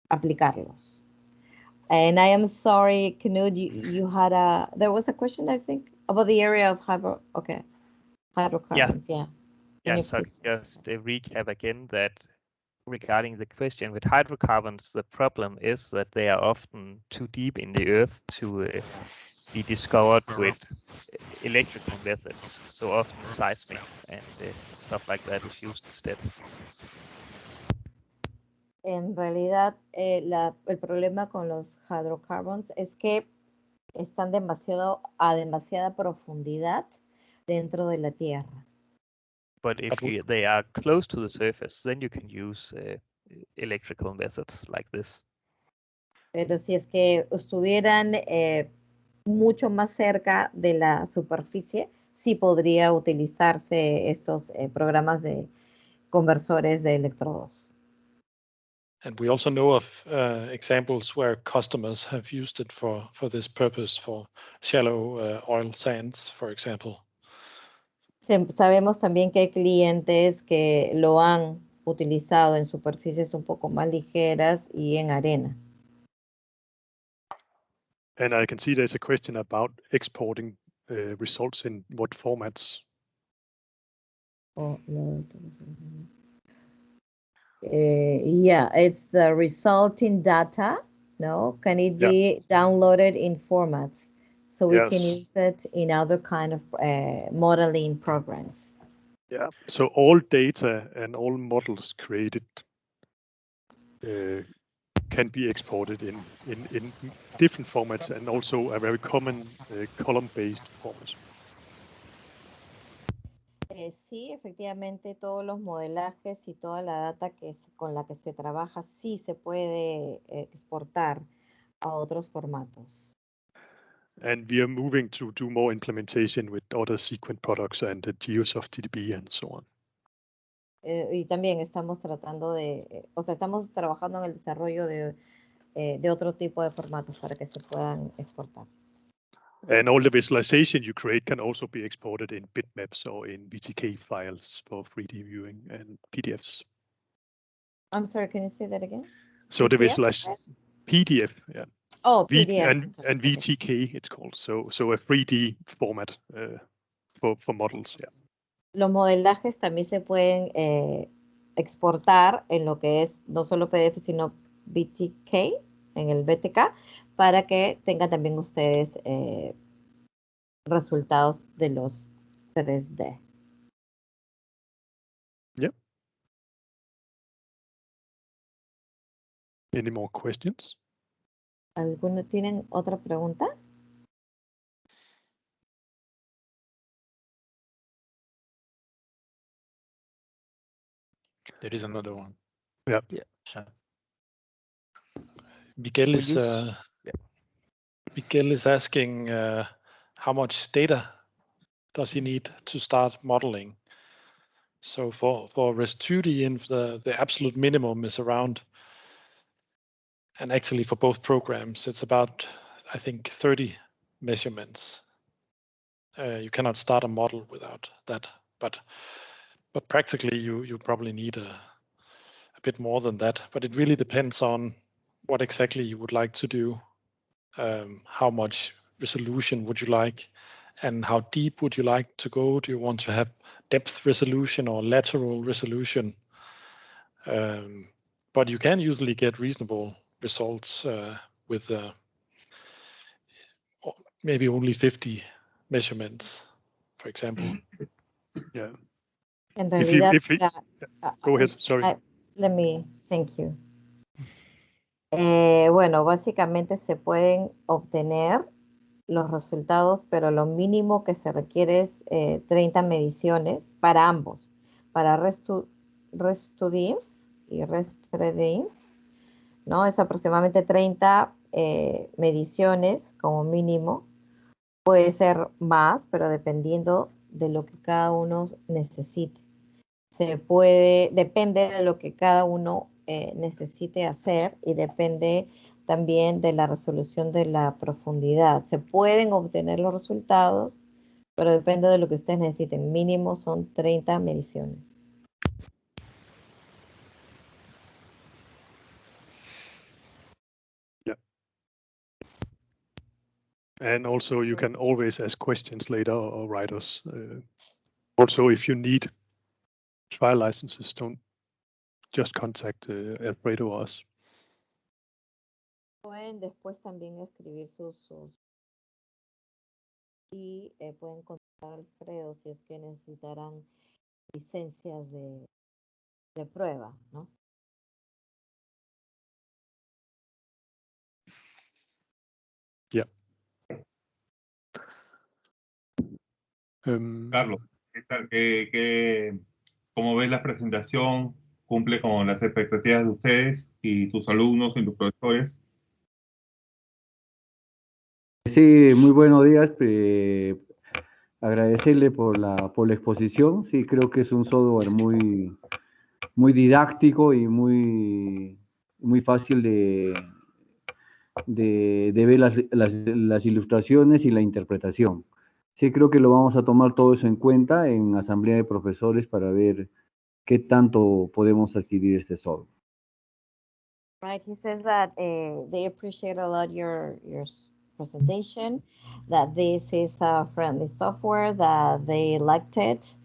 aplicarlos. And I am sorry, Knut, you had there was a question, I think, about the area of hydrocarbons. Yeah. Yeah, so just a recap again that regarding the question with hydrocarbons, the problem is that they are often too deep in the earth to be discovered with electrical methods. So often seismics and stuff like that is used instead. En realidad, el problema con los hydrocarbons es que están a demasiada profundidad dentro de la tierra. But if they are close to the surface, then you can use electrical methods like this. Pero si es que estuvieran mucho más cerca de la superficie, sí podría utilizarse estos programas de conversores de electrodos. And we also know of examples where customers have used it for this purpose, for shallow oil sands, for example. Sabemos también que hay clientes que lo han utilizado en superficies un poco más ligeras y en arena. And I can see there's a question about exporting results in what formats. Yeah, it's the resulting data. No, can it be downloaded in formats so we can use it in other kind of modeling programs? Yeah, so all data and all models created can be exported in different formats, and also a very common column-based format. Sí, efectivamente todos los modelajes y toda la data con la que se trabaja sí se puede exportar a otros formatos. And we are moving to do more implementation with other sequent products and the Geosoftware DB and so on. Y también estamos tratando estamos trabajando en el desarrollo de otro tipo de formatos para que se puedan exportar. And all the visualization you create can also be exported in bitmaps or in VTK files for 3D viewing and PDFs. I'm sorry, can you say that again? So the visualization PDF, yeah. Oh, PDF. And VTK it's called. So a 3D format for models, yeah. Los modelajes también se pueden exportar en lo que es no solo PDF, sino VTK, en el BTK, para que tengan también ustedes resultados de los 3D. Yep. Any more questions? ¿Alguno tienen otra pregunta? There is another one. Yeah. Miguel is asking how much data does he need to start modeling. So for Rest2D, the absolute minimum is around, and actually for both programs, it's about, I think, 30 measurements. You cannot start a model without that, but practically you probably need a bit more than that. But it really depends on what exactly you would like to do. How much resolution would you like, and how deep would you like to go? Do you want to have depth resolution or lateral resolution? But you can usually get reasonable results with maybe only 50 measurements, for example. Yeah. En realidad, go ahead, sorry. Thank you. Bueno, básicamente se pueden obtener los resultados, pero lo mínimo que se requiere es 30 mediciones para ambos, para Rest2D y Rest3D, ¿no? Es aproximadamente 30 mediciones como mínimo. Puede ser más, pero dependiendo de lo que cada uno necesite. Depende de lo que cada uno necesite hacer y depende también de la resolución de la profundidad. Se pueden obtener los resultados, pero depende de lo que ustedes necesiten. Mínimo son 30 mediciones. Yeah. And also you can always ask questions later or write us. Also, if you need trial licenses, don't just contact Alfredo or us. Pueden después también escribir sus y pueden contactar a Alfredo si es que necesitarán licencias de prueba, ¿no? Yeah. Carlos, ¿qué tal? ¿Cómo ves la presentación? ¿Cumple con las expectativas de ustedes y tus alumnos y tus profesores? Sí, muy buenos días. Agradecerle por la exposición. Sí, creo que es un software muy didáctico y muy fácil de ver las ilustraciones y la interpretación. Sí, creo que lo vamos a tomar todo eso en cuenta en asamblea de profesores para ver qué tanto podemos adquirir este software. Right, he says that they appreciate a lot your presentation, that this is a friendly software, that they liked it,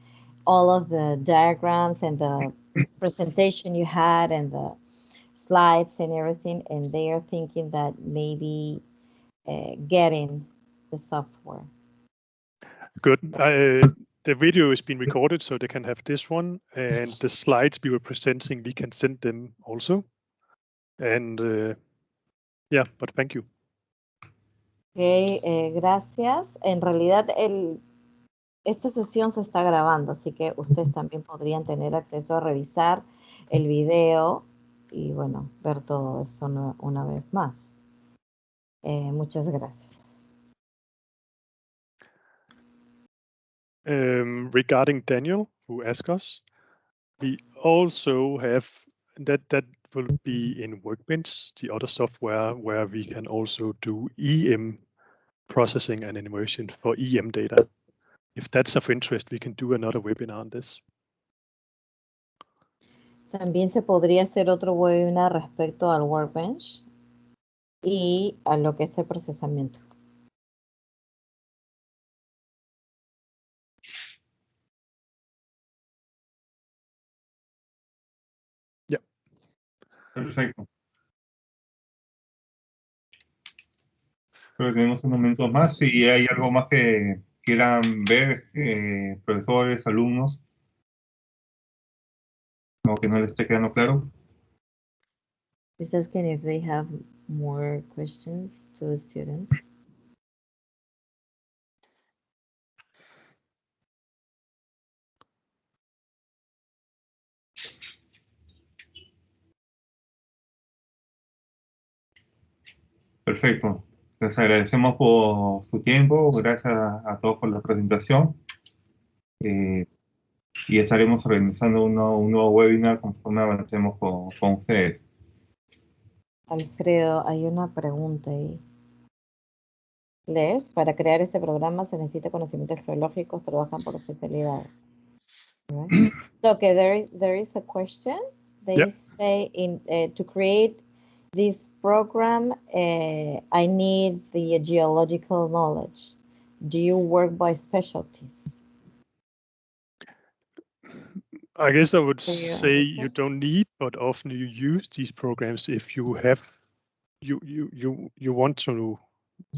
all of the diagrams and the presentation you had and the slides and everything, and they are thinking that maybe getting the software. Good. The video is being recorded, so they can have this one, and the slides we were presenting, we can send them also. And yeah, but thank you. Okay, gracias. En realidad, esta sesión se está grabando, así que ustedes también podrían tener acceso a revisar el video y, bueno, ver todo esto una vez más. Muchas gracias. Regarding Daniel, who asked us, we also have that will be in Workbench, the other software where we can also do EM processing and inversion for EM data. If that's of interest, we can do another webinar on this. También se podría hacer otro webinar respecto al Workbench y a lo que es el procesamiento. Yeah. Perfecto. Creo que tenemos unos minutos más. Si hay algo más que quieran ver, profesores, alumnos, o que no les esté quedando claro. He's asking if they have more questions to the students. Perfecto. Les agradecemos por su tiempo. Gracias a todos por la presentación. Y estaremos organizando un nuevo webinar conforme avancemos con ustedes. Alfredo, hay una pregunta ahí. ¿Lees? Para crear este programa se necesita conocimientos geológicos, trabajan por especialidades. Right? So, okay, there is a question. They say to create this program, I need the geological knowledge. Do you work by specialties? I guess I would say you don't need, but often you use these programs if you have you want to,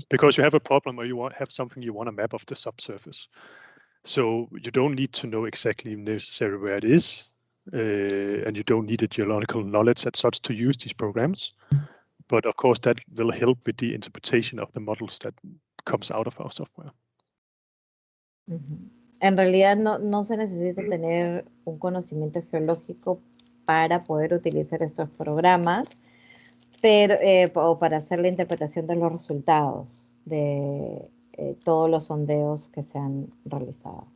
because you have a problem or you have something you want to map of the subsurface. So you don't need to know exactly necessarily where it is, and you don't need a geological knowledge as such to use these programs. But of course, that will help with the interpretation of the models that comes out of our software. En realidad no se necesita tener un conocimiento geológico para poder utilizar estos programas, pero o para hacer la interpretación de los resultados de todos los sondeos que se han realizado.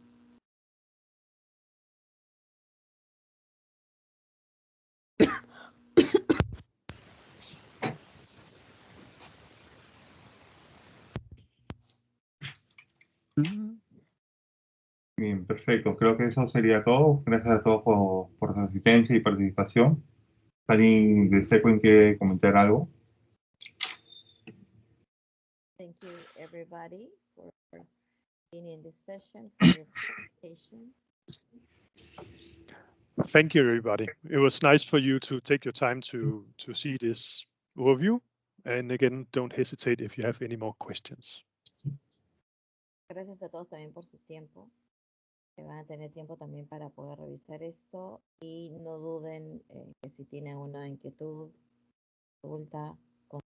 Bien, perfecto. Creo que eso sería todo. Gracias a todos por su asistencia y participación. ¿Alguien de Sequin quiere comentar algo? Thank you, everybody, for being in this session, for your participation. Thank you, everybody. It was nice for you to take your time to see this overview. And again, don't hesitate if you have any more questions. Gracias a todos también por su tiempo. Que van a tener tiempo también para poder revisar esto y no duden que si tienen una inquietud, consulta,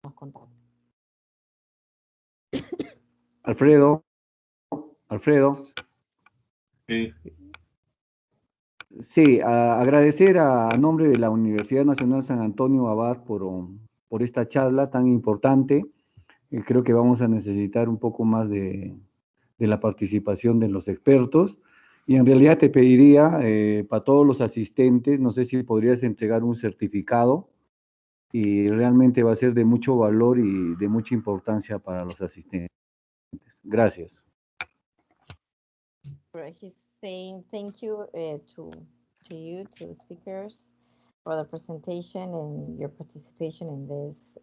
nos contacten. Alfredo. Sí. Sí, agradecer a nombre de la Universidad Nacional San Antonio Abad por esta charla tan importante. Creo que vamos a necesitar un poco más de la participación de los expertos. Y en realidad te pediría para todos los asistentes, no sé si podrías entregar un certificado y realmente va a ser de mucho valor y de mucha importancia para los asistentes. Gracias. He's saying thank you to you, to the speakers, for the presentation and your participation in this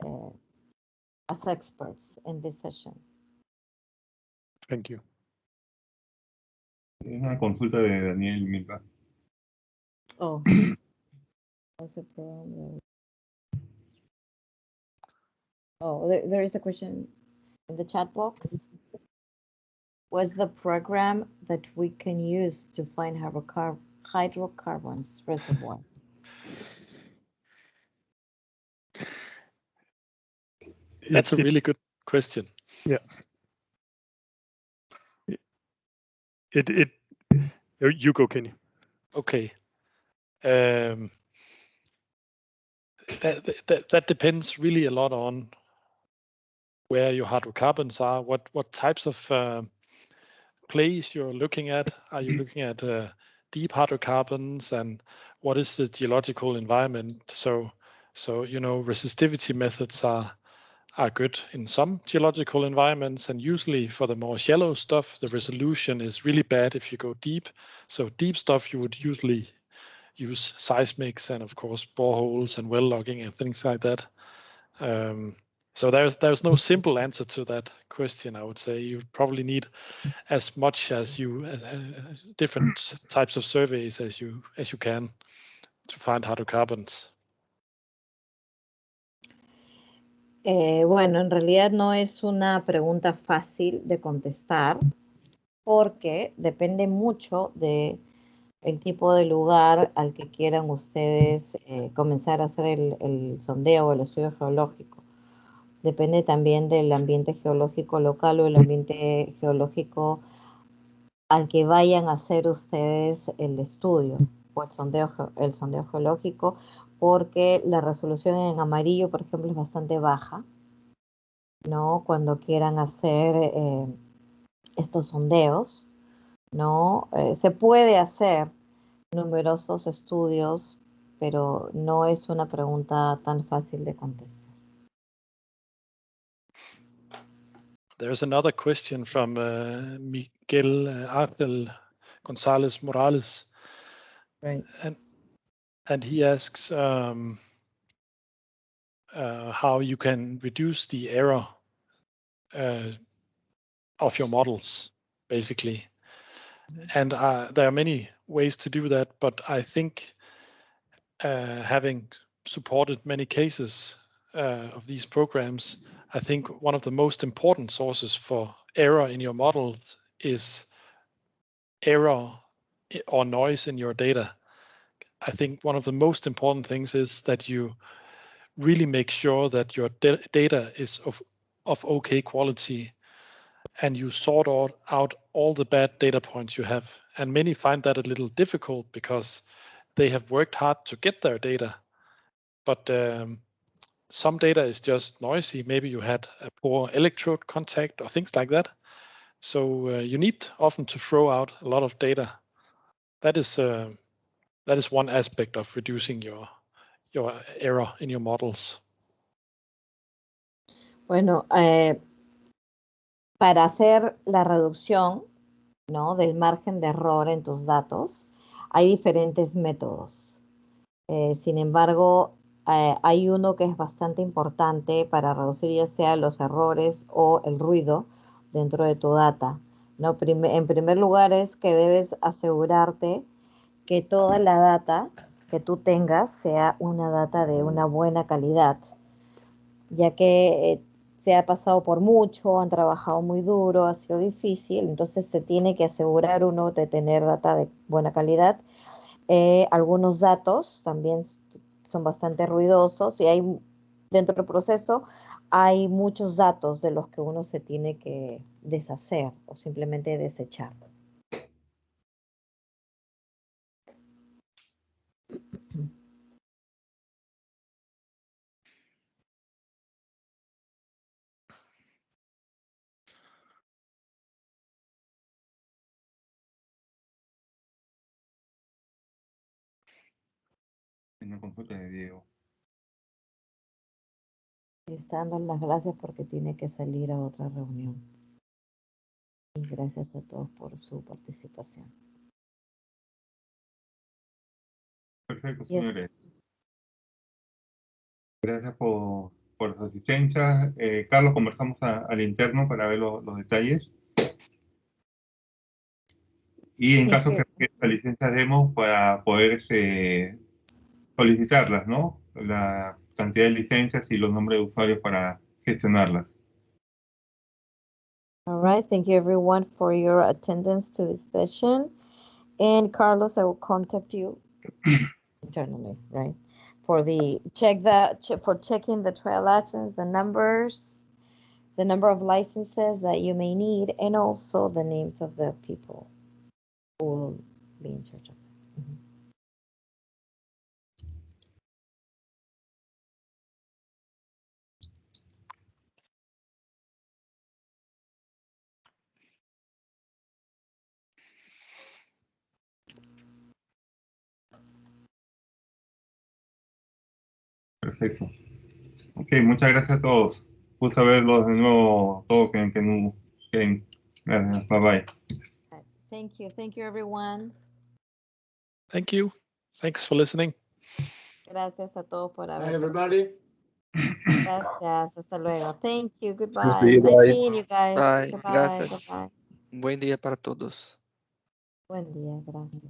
as experts in this session. Thank you. Es una consulta de Daniel Milva. Oh. What's the problem? Oh, there is a question in the chat box. What's the program that we can use to find hydrocarbons reservoirs? That's a really good question. Yeah. You go, Kenny. Okay. That depends really a lot on where your hydrocarbons are, what types of plays you're looking at. Are you looking at deep hydrocarbons, and what is the geological environment? So you know, resistivity methods are are good in some geological environments, and usually for the more shallow stuff, the resolution is really bad if you go deep. So deep stuff, you would usually use seismics and of course boreholes and well logging and things like that. So there's no simple answer to that question. I would say you probably need as much as you different types of surveys as you can to find hydrocarbons. Bueno, en realidad no es una pregunta fácil de contestar porque depende mucho de el tipo de lugar al que quieran ustedes comenzar a hacer el sondeo o el estudio geológico. Depende también del ambiente geológico local o el ambiente geológico al que vayan a hacer ustedes el estudio o el sondeo geológico, porque la resolución en amarillo, por ejemplo, es bastante baja, ¿no? Cuando quieran hacer estos sondeos, ¿no? Se puede hacer numerosos estudios, pero no es una pregunta tan fácil de contestar. There's another question from Miguel Ángel González Morales. Right. And he asks how you can reduce the error of your models, basically. And there are many ways to do that, but I think having supported many cases of these programs, I think one of the most important sources for error in your models is error or noise in your data. I think one of the most important things is that you really make sure that your data is of okay quality and you sort out all the bad data points you have. And many find that a little difficult because they have worked hard to get their data. But some data is just noisy. Maybe you had a poor electrode contact or things like that. So you need often to throw out a lot of data. That is one aspect of reducing your error in your models. Bueno, para hacer la reducción, ¿no?, del margen de error en tus datos, hay diferentes métodos. Sin embargo, hay uno que es bastante importante para reducir ya sea los errores o el ruido dentro de tu data, ¿no? En primer lugar es que debes asegurarte que toda la data que tú tengas sea una data de una buena calidad, ya que se ha pasado por mucho, han trabajado muy duro, ha sido difícil, entonces se tiene que asegurar uno de tener data de buena calidad. Algunos datos también son bastante ruidosos y dentro del proceso hay muchos datos de los que uno se tiene que deshacer o simplemente desechar. Una consulta de Diego. Está dando las gracias porque tiene que salir a otra reunión. Y gracias a todos por su participación. Perfecto, Yes. señores. Gracias por su asistencia. Carlos, conversamos al interno para ver los detalles. Y en caso que requiera la licencia demo para poder solicitarlas, ¿no? La cantidad de licencias y los nombres de usuarios para gestionarlas. All right, thank you everyone for your attendance to this session. And Carlos, I will contact you internally, right? For checking the trial license, the numbers, the number of licenses that you may need, and also the names of the people who will be in charge of it. Mm-hmm. Perfecto. Ok, muchas gracias a todos. gusto verlos de nuevo, todo que gracias, bye bye. Thank you everyone. Thank you. Thanks for listening. Gracias a todos por haber. Bye, everybody. Gracias, hasta luego. Thank you, See goodbye. you Nice guys. seeing you guys. Bye. Goodbye, Gracias. goodbye. Buen día para todos. Buen día, gracias.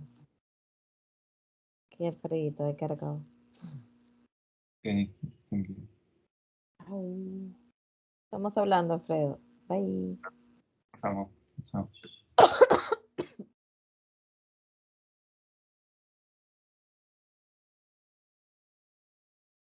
Qué frío he cargado. Okay, thank you. Ay. Estamos hablando, Alfredo. Bye. Chao.